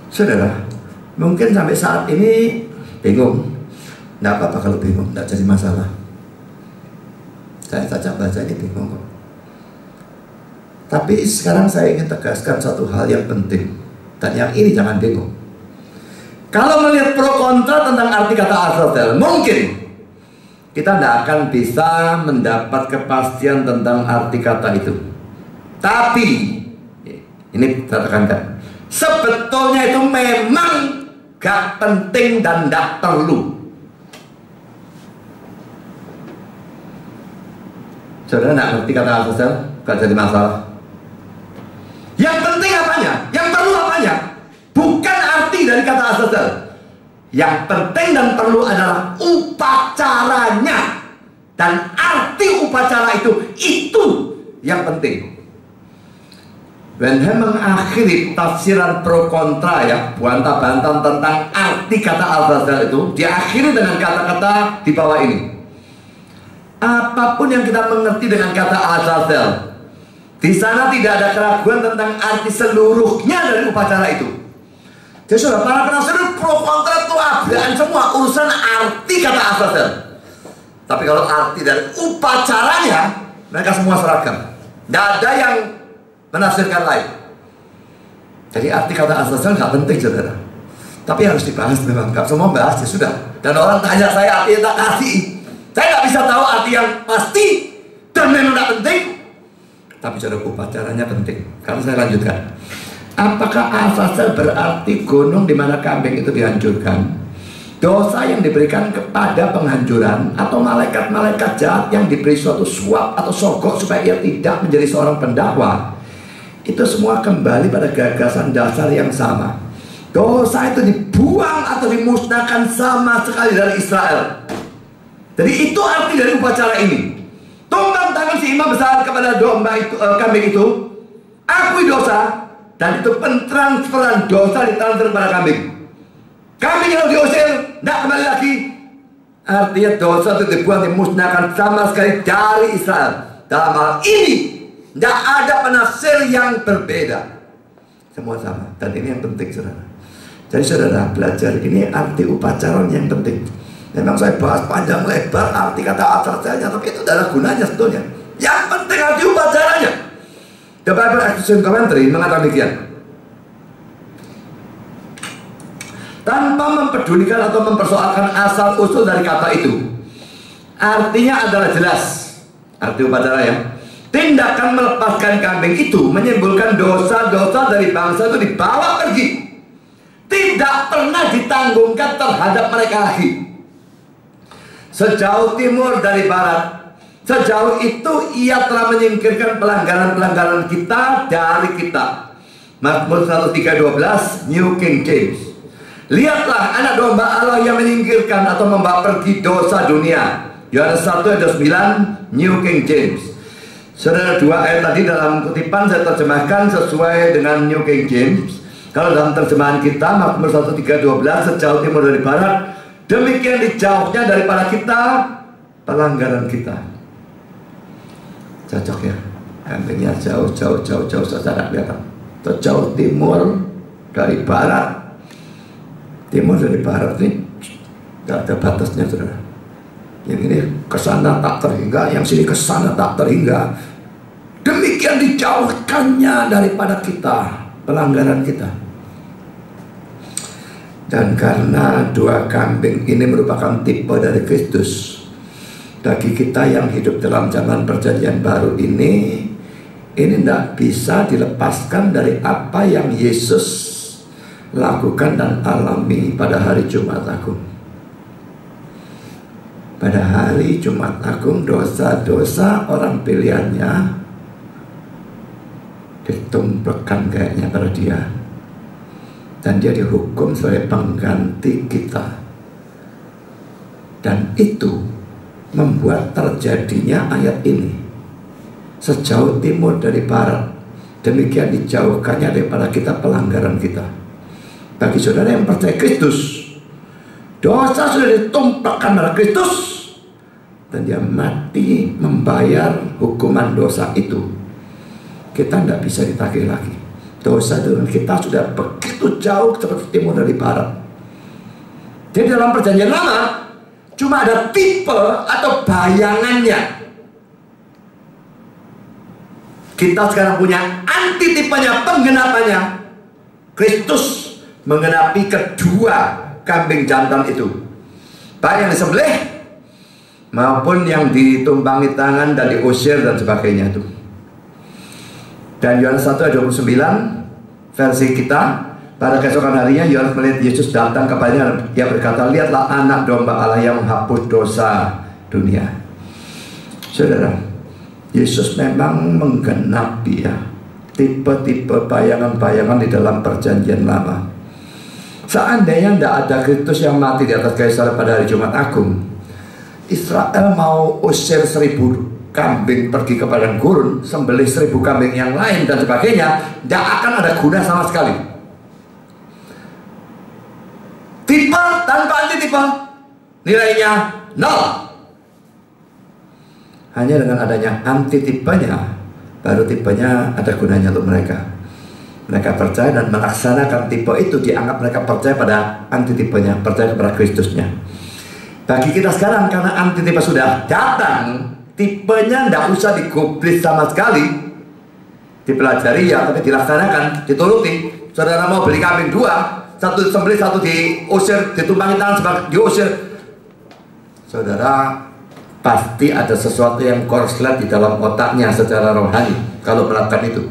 Saudara, mungkin sampai saat ini bingung. Tidak apa-apa kalau bingung, tidak jadi masalah. Saya saja baca ini bingung kok. Tapi sekarang saya ingin tegaskan satu hal yang penting, dan yang ini jangan bingung. Kalau melihat pro kontra tentang arti kata asasel, mungkin kita tidak akan bisa mendapat kepastian tentang arti kata itu. Tapi ini saya tekankan, sebetulnya itu memang gak penting dan gak perlu. Saudara tidak ngerti kata asasel, gak jadi masalah. Yang penting apanya? Yang perlu apanya? Bukan arti dari kata asasel. Yang penting dan perlu adalah upacaranya. Dan arti upacara itu yang penting. Benham mengakhiri tafsiran pro kontra ya, bantah-bantahan tentang arti kata Azazel itu, diakhiri dengan kata-kata di bawah ini. Apapun yang kita mengerti dengan kata Azazel, di sana tidak ada keraguan tentang arti seluruhnya dari upacara itu. Jadi saudara, para penafsir pro kontra itu abraan semua urusan arti kata Azazel. Tapi kalau arti dari upacaranya, mereka semua seragam. Tidak ada yang menafsirkan lain. Jadi arti kata Azazel nggak penting saudara. Tapi harus dibahas memang. Nggak semua bahas ya sudah. Dan orang tanya saya arti tak kasih. Saya nggak bisa tahu arti yang pasti dan memang tidak penting. Tapi saudara, upacaranya penting. Kalau saya lanjutkan, apakah Azazel berarti gunung di mana kambing itu dihancurkan? Dosa yang diberikan kepada penghancuran, atau malaikat-malaikat jahat yang diberi suatu suap atau sogok supaya ia tidak menjadi seorang pendakwa, itu semua kembali pada gagasan dasar yang sama. Dosa itu dibuang atau dimusnahkan sama sekali dari Israel. Jadi itu arti dari upacara ini. Tumbang tangan si imam besar kepada domba itu, kambing itu, akui dosa, dan itu pentransferan dosa ditransfer kepada kambing. Kambing yang diusir, tidak kembali lagi. Artinya dosa itu dibuang, dimusnahkan sama sekali dari Israel. Dalam hal ini tidak ada penafsir yang berbeda, semua sama. Dan ini yang penting saudara. Jadi saudara belajar ini arti upacara yang penting. Memang saya bahas panjang lebar arti kata Azazelnya, tapi itu adalah gunanya sebetulnya. Yang penting arti upacaranya. The Bible Exposition Commentary mengatakan demikian. Tanpa mempedulikan atau mempersoalkan asal usul dari kata itu, artinya adalah jelas. Arti upacara ya, tindakan melepaskan kambing itu menyimpulkan dosa-dosa dari bangsa itu dibawa pergi, tidak pernah ditanggungkan terhadap mereka lagi. Sejauh timur dari barat, sejauh itu ia telah menyingkirkan pelanggaran-pelanggaran kita dari kita. Mazmur 103:12 New King James. Lihatlah anak domba Allah yang menyingkirkan atau membawa pergi dosa dunia. Yohanes 1:9 New King James. Saudara, dua ayat tadi dalam kutipan saya terjemahkan sesuai dengan New King James. Kalau dalam terjemahan kita Mazmur 103:12, sejauh timur dari barat, demikian dijauhnya daripada kita pelanggaran kita. Cocok ya, kambingnya jauh saudara kelihatan. Sejauh timur dari barat. Timur dari barat ini tidak ada batasnya saudara. Yang ini kesana tak terhingga, yang sini kesana tak terhingga. Demikian dijauhkannya daripada kita pelanggaran kita. Dan karena dua kambing ini merupakan tipe dari Kristus, bagi kita yang hidup dalam zaman perjanjian baru ini tidak bisa dilepaskan dari apa yang Yesus lakukan dan alami pada hari Jumat Agung. Pada hari Jumat Agung, dosa-dosa orang pilihannya ditumpahkan kayaknya pada dia, dan dia dihukum sebagai pengganti kita. Dan itu membuat terjadinya ayat ini. Sejauh timur dari barat, demikian dijauhkannya daripada kita pelanggaran kita. Bagi saudara yang percaya Kristus, dosa sudah ditumpahkan pada Kristus, dan dia mati membayar hukuman dosa itu. Kita tidak bisa ditagih lagi. Dosa dengan kita sudah begitu jauh seperti timur dari barat. Jadi dalam perjanjian lama cuma ada tipe atau bayangannya. Kita sekarang punya antitipenya, penggenapannya. Kristus menggenapi kedua kambing jantan itu, baik yang disembelih maupun yang ditumpangi tangan dan diusir dan sebagainya itu. Dan Yohanes 1:29 versi kita, pada keesokan harinya Yohanes melihat Yesus datang kepadanya. Dia berkata, lihatlah anak domba Allah yang menghapus dosa dunia. Saudara, Yesus memang menggenapi ya tipe-tipe bayangan-bayangan di dalam perjanjian lama. Seandainya tidak ada Kristus yang mati di atas kayu salib pada hari Jumat Agung, Israel mau usir 1000 kambing pergi ke padang gurun, sembelih 1000 kambing yang lain dan sebagainya, tidak akan ada guna sama sekali. Tipe tanpa antitipe, nilainya 0. Hanya dengan adanya antitipenya, baru tipenya ada gunanya untuk mereka. Mereka percaya dan melaksanakan tipe itu, dianggap mereka percaya pada antitipenya, percaya kepada Kristusnya. Bagi kita sekarang, karena antitipe sudah datang, tipenya tidak usah digubris sama sekali. Dipelajari ya, tapi dilaksanakan, dituruti. Saudara mau beli kambing 2, satu sembelih, satu diusir, ditumpangi tangan sebagai diusir. Saudara pasti ada sesuatu yang korslet di dalam otaknya secara rohani kalau melakukan itu.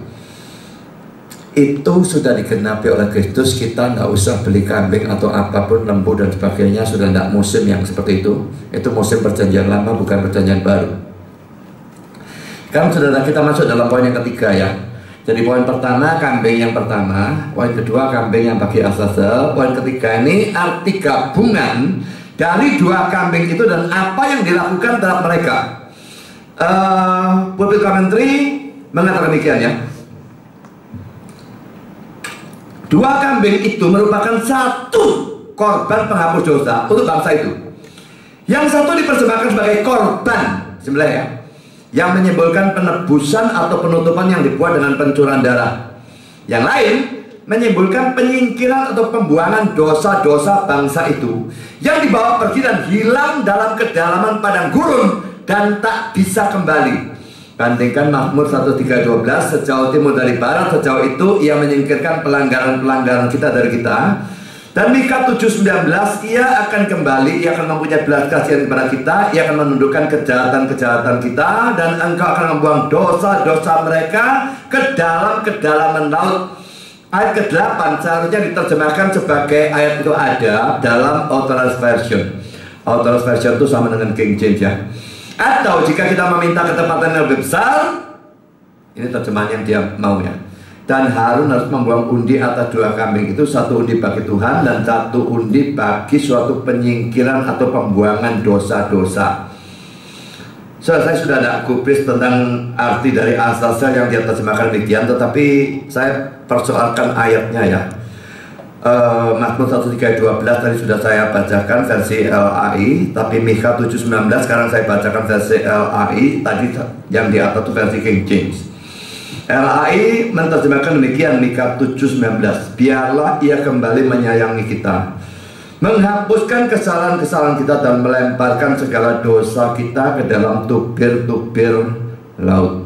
Itu sudah digenapi oleh Kristus. Kita nggak usah beli kambing atau apapun, lembu dan sebagainya. Sudah tidak musim yang seperti itu. Itu musim perjanjian lama, bukan perjanjian baru. Sekarang saudara, kita masuk dalam poin yang ketiga ya. Jadi poin pertama kambing yang pertama, poin kedua kambing yang bagi Azazel, poin ketiga ini arti gabungan dari 2 kambing itu dan apa yang dilakukan terhadap mereka. Pulpit Commentary mengatakan demikian ya. 2 kambing itu merupakan satu korban penghapus dosa untuk bangsa itu. Yang satu dipersembahkan sebagai korban sembelih ya, yang menyimbolkan penebusan atau penutupan yang dibuat dengan pencurahan darah. Yang lain menyimbolkan penyingkiran atau pembuangan dosa-dosa bangsa itu yang dibawa pergi dan hilang dalam kedalaman padang gurun dan tak bisa kembali. Bandingkan Mazmur 103:12, sejauh timur dari barat, sejauh itu ia menyingkirkan pelanggaran-pelanggaran kita dari kita. Dan Mika 7:19, ia akan kembali, ia akan mempunyai belas kasihan kepada kita, ia akan menundukkan kejahatan-kejahatan kita, dan engkau akan membuang dosa-dosa mereka ke dalam kedalaman laut. Ayat ke-8 seharusnya diterjemahkan sebagai ayat itu ada dalam Authorized Version. Authorized Version itu sama dengan King James ya. Atau jika kita meminta ketepatan yang lebih besar, ini terjemahan yang dia mau ya. Dan Harun harus membuang undi atas 2 kambing itu, 1 undi bagi Tuhan dan 1 undi bagi suatu penyingkiran atau pembuangan dosa-dosa. Saya sudah tidak gubris tentang arti dari Azazel yang dia terjemahkan demikian, tetapi saya persoalkan ayatnya ya. Mazmur 103:12 tadi sudah saya bacakan versi LAI, tapi Mika 7:19 sekarang saya bacakan versi LAI, tadi yang di atas itu versi King James. LAI menerjemahkan demikian, Mika 7:19, biarlah ia kembali menyayangi kita, menghapuskan kesalahan-kesalahan kita dan melemparkan segala dosa kita ke dalam tubir-tubir laut.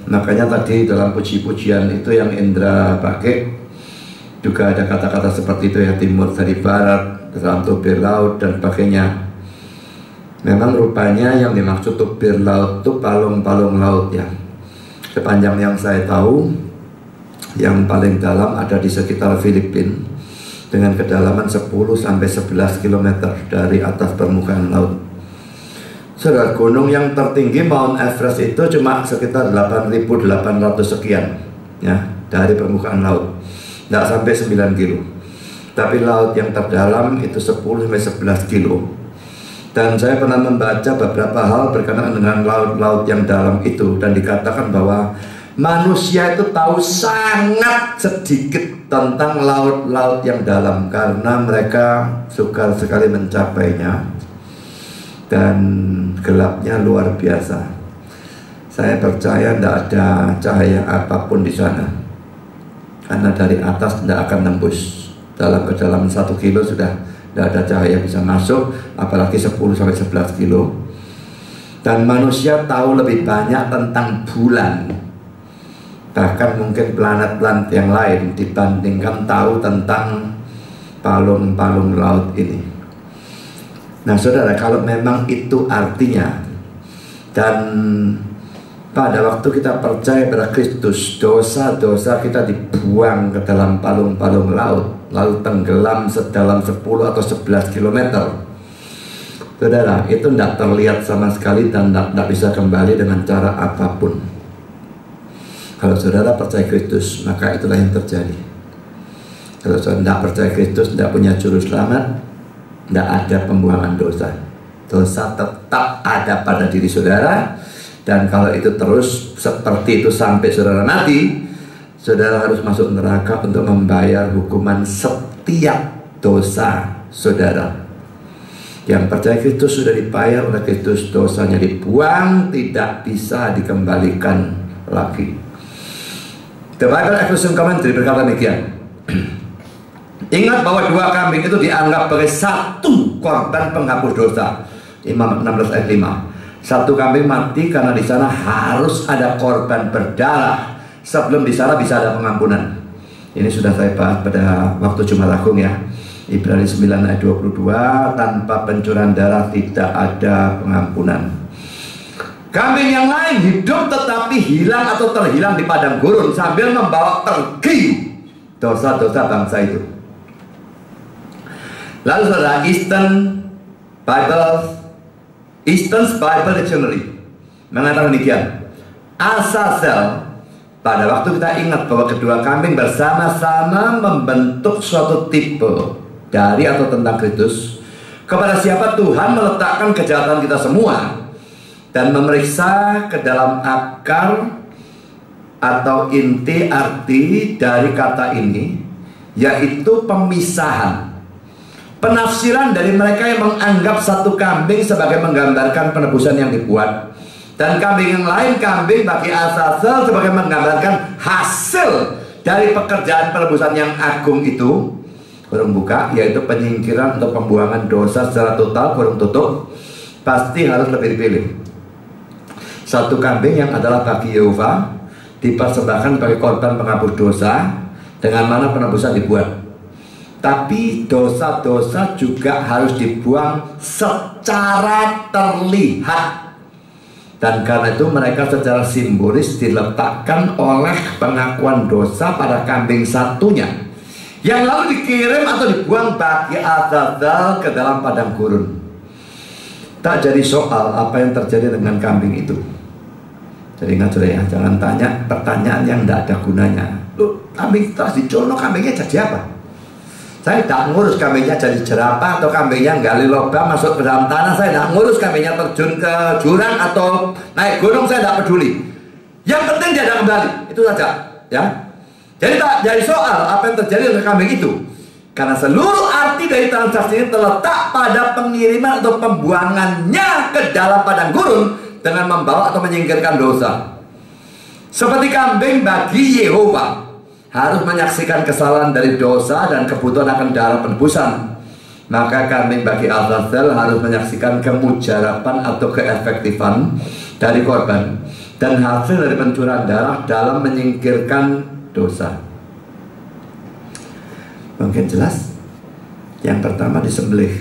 Makanya tadi dalam puji-pujian itu yang Indra pakai juga ada kata-kata seperti itu ya, timur dari barat, ke dalam tubir laut dan sebagainya. Memang rupanya yang dimaksud tubir laut itu palung-palung laut ya. Sepanjang yang saya tahu, yang paling dalam ada di sekitar Filipina dengan kedalaman 10-11 km dari atas permukaan laut. Saudara, gunung yang tertinggi Mount Everest itu cuma sekitar 8.800 sekian ya, dari permukaan laut, tidak sampai 9 kilo. Tapi laut yang terdalam itu 10-11 kilo. Dan saya pernah membaca beberapa hal berkenaan dengan laut-laut yang dalam itu, dan dikatakan bahwa manusia itu tahu sangat sedikit tentang laut-laut yang dalam karena mereka sukar sekali mencapainya dan gelapnya luar biasa. Saya percaya tidak ada cahaya apapun di sana, karena dari atas tidak akan nembus. Dalam kedalaman 1 kilo sudah tidak ada cahaya bisa masuk, apalagi 10-11 kilo. Dan manusia tahu lebih banyak tentang bulan, bahkan mungkin planet-planet yang lain, dibandingkan tahu tentang palung-palung laut ini. Nah saudara, kalau memang itu artinya, dan pada waktu kita percaya pada Kristus, dosa-dosa kita dibuang ke dalam palung-palung laut, lalu tenggelam sedalam 10 atau 11 km. Saudara, itu tidak terlihat sama sekali dan tidak bisa kembali dengan cara apapun. Kalau saudara percaya Kristus, maka itulah yang terjadi. Kalau saudara tidak percaya Kristus, tidak punya juru selamat, tidak ada pembuangan dosa. Dosa tetap ada pada diri saudara. Dan kalau itu terus seperti itu sampai saudara mati, saudara harus masuk neraka untuk membayar hukuman setiap dosa saudara. Yang percaya Kristus sudah dibayar oleh Kristus, dosanya dibuang, tidak bisa dikembalikan lagi. The Bible Exposition Commentary berkata demikian. Ingat bahwa 2 kambing itu dianggap sebagai satu korban penghapus dosa. Imamat 16 ayat 5. Satu kambing mati karena di sana harus ada korban berdarah sebelum di sana bisa ada pengampunan. Ini sudah saya bahas pada waktu Jumat Agung ya. Ibrani 9 ayat 22, tanpa pencurahan darah tidak ada pengampunan. Kambing yang lain hidup tetapi hilang atau terhilang di padang gurun sambil membawa pergi dosa-dosa bangsa itu. Lalu saudara, Eastern's Bible Dictionary mengatakan demikian. Azazel, pada waktu kita ingat bahwa kedua kambing bersama-sama membentuk suatu tipe dari atau tentang Kristus, kepada siapa Tuhan meletakkan kejahatan kita semua dan memeriksa ke dalam akar atau inti arti dari kata ini, yaitu pemisahan. Penafsiran dari mereka yang menganggap satu kambing sebagai menggambarkan penebusan yang dibuat, dan kambing yang lain, kambing bagi Azazel sebagai menggambarkan hasil dari pekerjaan penebusan yang agung itu, kurung buka, yaitu penyingkiran untuk pembuangan dosa secara total, kurung tutup, pasti harus lebih dipilih. Satu kambing yang adalah bagi Yehova dipersembahkan sebagai korban penghapus dosa, dengan mana penebusan dibuat. Tapi dosa-dosa juga harus dibuang secara terlihat. Dan karena itu mereka secara simbolis diletakkan oleh pengakuan dosa pada kambing satunya, yang lalu dikirim atau dibuang bagi Azazel ke dalam padang gurun. Tak jadi soal apa yang terjadi dengan kambing itu. Jadi ingat ya, jangan tanya pertanyaan yang tidak ada gunanya. Loh, kambing terus dicono, kambingnya jadi apa? Saya tidak ngurus kambingnya jadi jerapah atau kambingnya gali lubang masuk ke dalam tanah. Saya tidak ngurus kambingnya terjun ke jurang atau naik gunung, saya tidak peduli. Yang penting dia ada kembali, itu saja ya. Jadi tak jadi soal apa yang terjadi dengan kambing itu, karena seluruh arti dari transaksi ini terletak pada pengiriman atau pembuangannya ke dalam padang gurun dengan membawa atau menyingkirkan dosa. Seperti kambing bagi Yehova harus menyaksikan kesalahan dari dosa dan kebutuhan akan darah penebusan, maka kambing bagi Azazel harus menyaksikan kemujaraban atau keefektifan dari korban dan hasil dari pencurahan darah dalam menyingkirkan dosa. Mungkin jelas. Yang pertama disembelih.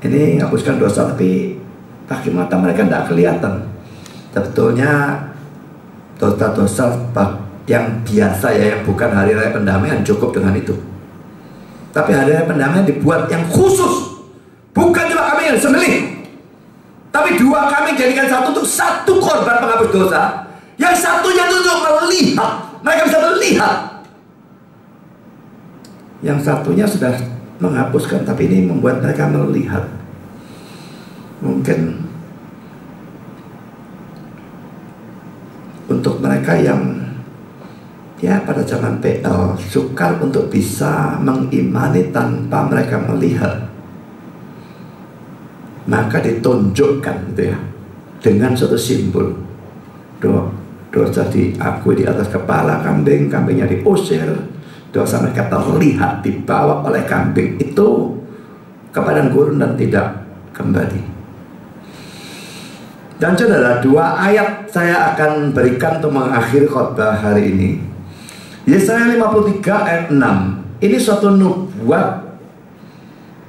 Ini menghapuskan dosa, tapi bagi mata mereka tidak kelihatan. Sebetulnya dosa-dosa yang biasa ya, yang bukan hari raya pendamaian cukup dengan itu. Tapi hari raya pendamaian dibuat yang khusus, bukan cuma kambing yang disembelih, tapi 2 kambing jadikan satu untuk satu korban penghapus dosa. Yang satunya itu untuk melihat, mereka bisa melihat. Yang satunya sudah menghapuskan, tapi ini membuat mereka melihat. Mungkin untuk mereka yang ya pada zaman PL sukar untuk bisa mengimani tanpa mereka melihat, maka ditunjukkan gitu ya, dengan suatu simbol. Dosa diakui di atas kepala kambing, kambingnya diusir, dosa mereka terlihat dibawa oleh kambing itu ke padang gurun dan tidak kembali. Dan saudara, 2 ayat saya akan berikan untuk mengakhiri khotbah hari ini. Yesaya 53 ayat 6. Ini suatu nubuat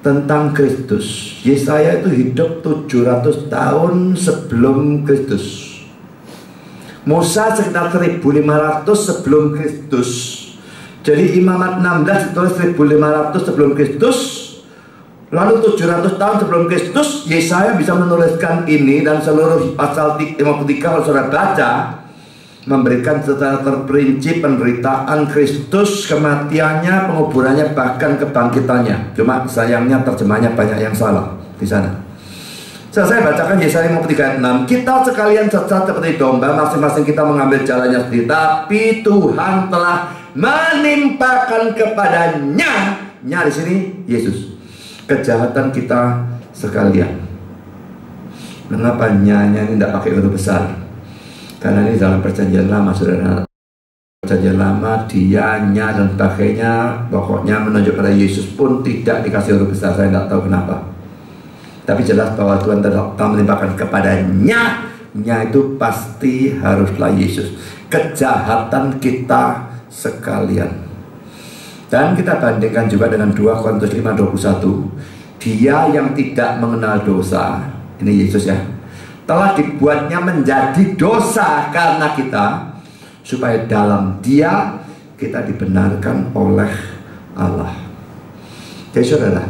tentang Kristus. Yesaya itu hidup 700 tahun sebelum Kristus. Musa sekitar 1500 sebelum Kristus. Jadi Imamat 16 ditulis 1500 sebelum Kristus. Lalu 700 tahun sebelum Kristus Yesaya bisa menuliskan ini, dan seluruh pasal 53 kalau saudara baca memberikan secara terperinci penderitaan Kristus, kematiannya, penguburannya, bahkan kebangkitannya. Cuma sayangnya terjemahnya banyak yang salah di sana. Saya bacakan Yesaya 53 ayat 6. Kita sekalian sesat seperti domba, masing-masing kita mengambil jalannya sendiri, tapi Tuhan telah menimpakan kepadanya, di sini Yesus, kejahatan kita sekalian. Mengapa nyanya ini tidak pakai huruf besar? Karena ini dalam perjanjian lama, saudara. Perjanjian lama, dianya dan sebagainya, pokoknya menunjuk pada Yesus pun tidak dikasih huruf besar. Saya tidak tahu kenapa. Tapi jelas bahwa Tuhan telah menimpakan kepadanya, itu pasti haruslah Yesus, kejahatan kita sekalian. Dan kita bandingkan juga dengan 2 Korintus 5:21. Dia yang tidak mengenal dosa, ini Yesus ya, telah dibuatnya menjadi dosa karena kita, supaya dalam Dia kita dibenarkan oleh Allah. Jadi saudara,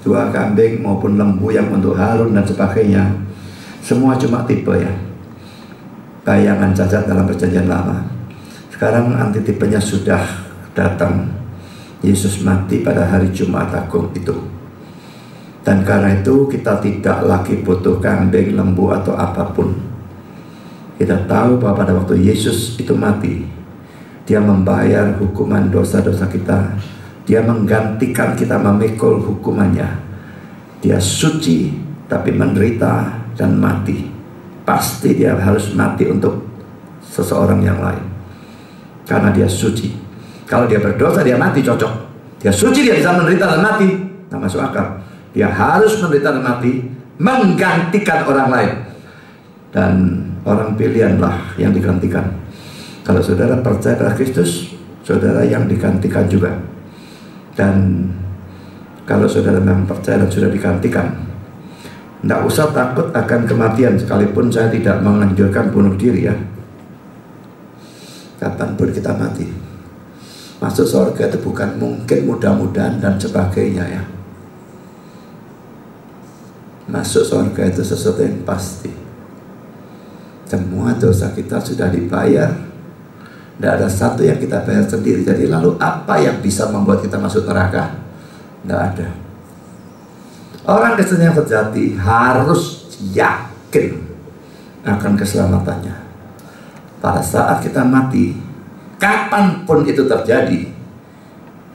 2 kambing maupun lembu yang untuk Harun dan sebagainya, semua cuma tipe ya, bayangan cacat dalam perjanjian lama. Sekarang antitipenya sudah datang. Yesus mati pada hari Jumat Agung itu. Dan karena itu kita tidak lagi butuh kambing, lembu atau apapun. Kita tahu bahwa pada waktu Yesus itu mati, Dia membayar hukuman dosa-dosa kita. Dia menggantikan kita memikul hukumannya. Dia suci tapi menderita dan mati. Pasti Dia harus mati untuk seseorang yang lain, karena Dia suci. Kalau Dia berdosa, Dia mati, cocok. Dia suci, Dia bisa menderita dan mati, tak masuk akal. Dia harus menderita dan mati, menggantikan orang lain. Dan orang pilihanlah yang digantikan. Kalau saudara percaya pada Kristus, saudara yang digantikan juga. Dan kalau saudara memang percaya dan sudah digantikan, tidak usah takut akan kematian. Sekalipun saya tidak menganjurkan bunuh diri ya, kapanpun kita mati, masuk surga itu bukan mungkin, mudah-mudahan dan sebagainya ya. Masuk surga itu sesuatu yang pasti. Semua dosa kita sudah dibayar. Tidak ada satu yang kita bayar sendiri. Jadi lalu apa yang bisa membuat kita masuk neraka? Tidak ada. Orang Kristen yang sejati harus yakin akan keselamatannya. Pada saat kita mati, kapanpun itu terjadi,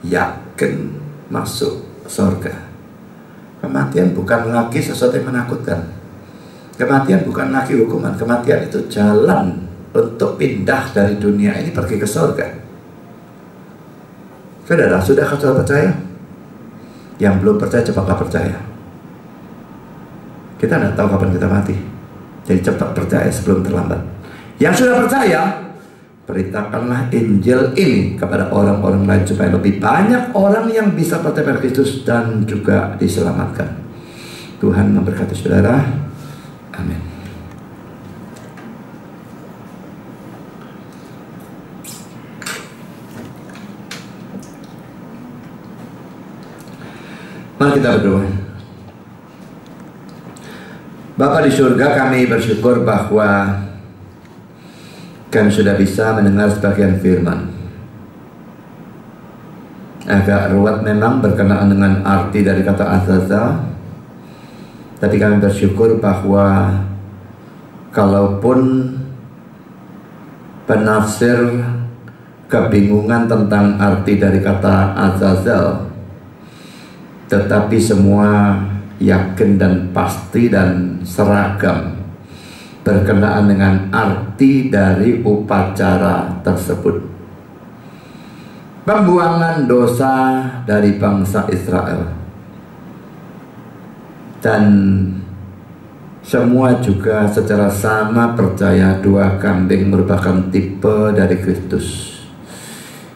yakin masuk surga. Kematian bukan lagi sesuatu yang menakutkan. Kematian bukan lagi hukuman. Kematian itu jalan untuk pindah dari dunia ini pergi ke surga. Saudara, sudahkah saudara percaya? Yang belum percaya, cepatlah percaya. Kita tidak tahu kapan kita mati. Jadi cepat percaya sebelum terlambat. Yang sudah percaya, beritakanlah Injil ini kepada orang-orang lain, supaya lebih banyak orang yang bisa percaya pada Kristus dan juga diselamatkan. Tuhan memberkati saudara. Amin. Mari kita berdoa. Bapa di surga, kami bersyukur bahwa kami sudah bisa mendengar sebagian firman. Agak ruwet memang berkenaan dengan arti dari kata Azazel, tapi kami bersyukur bahwa kalaupun penafsir kebingungan tentang arti dari kata Azazel, tetapi semua yakin dan pasti dan seragam berkenaan dengan arti dari upacara tersebut. Pembuangan dosa dari bangsa Israel. Dan semua juga secara sama percaya 2 kambing merupakan tipe dari Kristus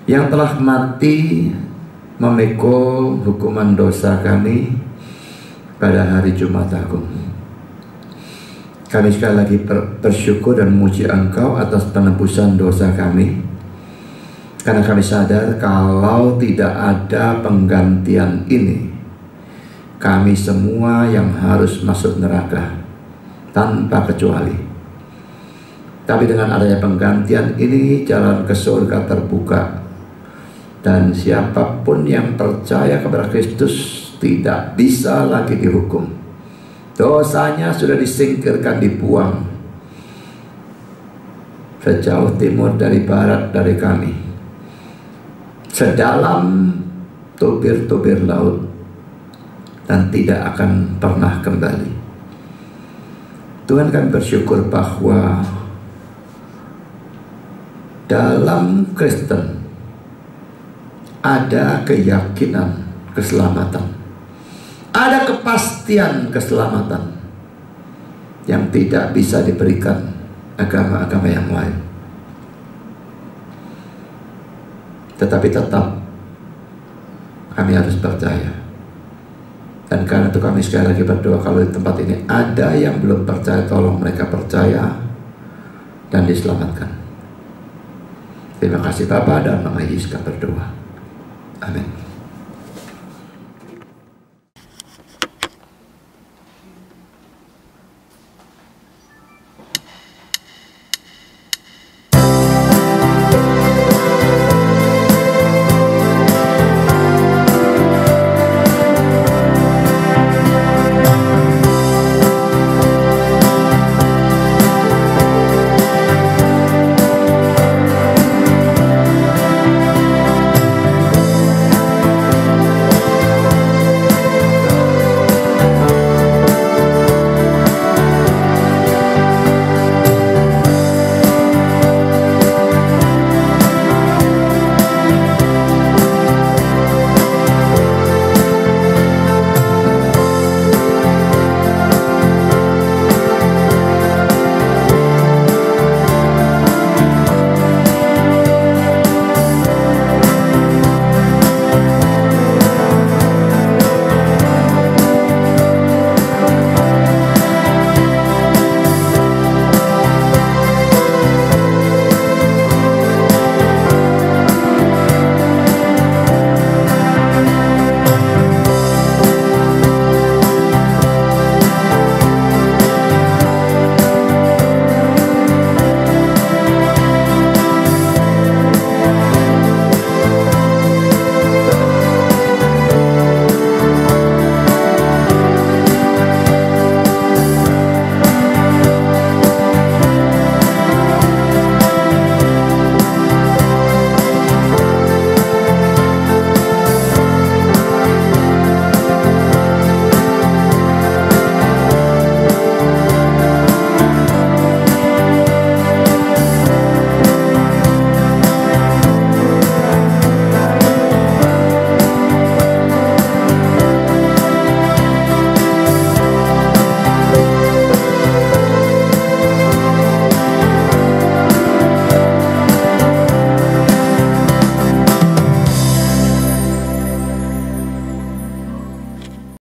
yang telah mati memikul hukuman dosa kami pada hari Jumat Agung. Kami sekali lagi bersyukur dan memuji Engkau atas penebusan dosa kami, karena kami sadar kalau tidak ada penggantian ini, kami semua yang harus masuk neraka tanpa kecuali. Tapi dengan adanya penggantian ini, jalan ke surga terbuka. Dan siapapun yang percaya kepada Kristus tidak bisa lagi dihukum. Dosanya sudah disingkirkan, dibuang. Sejauh timur dari barat dari kami, sedalam tubir-tubir laut, dan tidak akan pernah kembali. Tuhan kan bersyukur bahwa dalam Kristen ada keyakinan keselamatan, ada kepastian keselamatan yang tidak bisa diberikan agama-agama yang lain. Tetapi tetap kami harus percaya. Dan karena itu kami sekali lagi berdoa, kalau di tempat ini ada yang belum percaya, tolong mereka percaya dan diselamatkan. Terima kasih Bapa, dalam nama Yesus kami berdoa. Amin.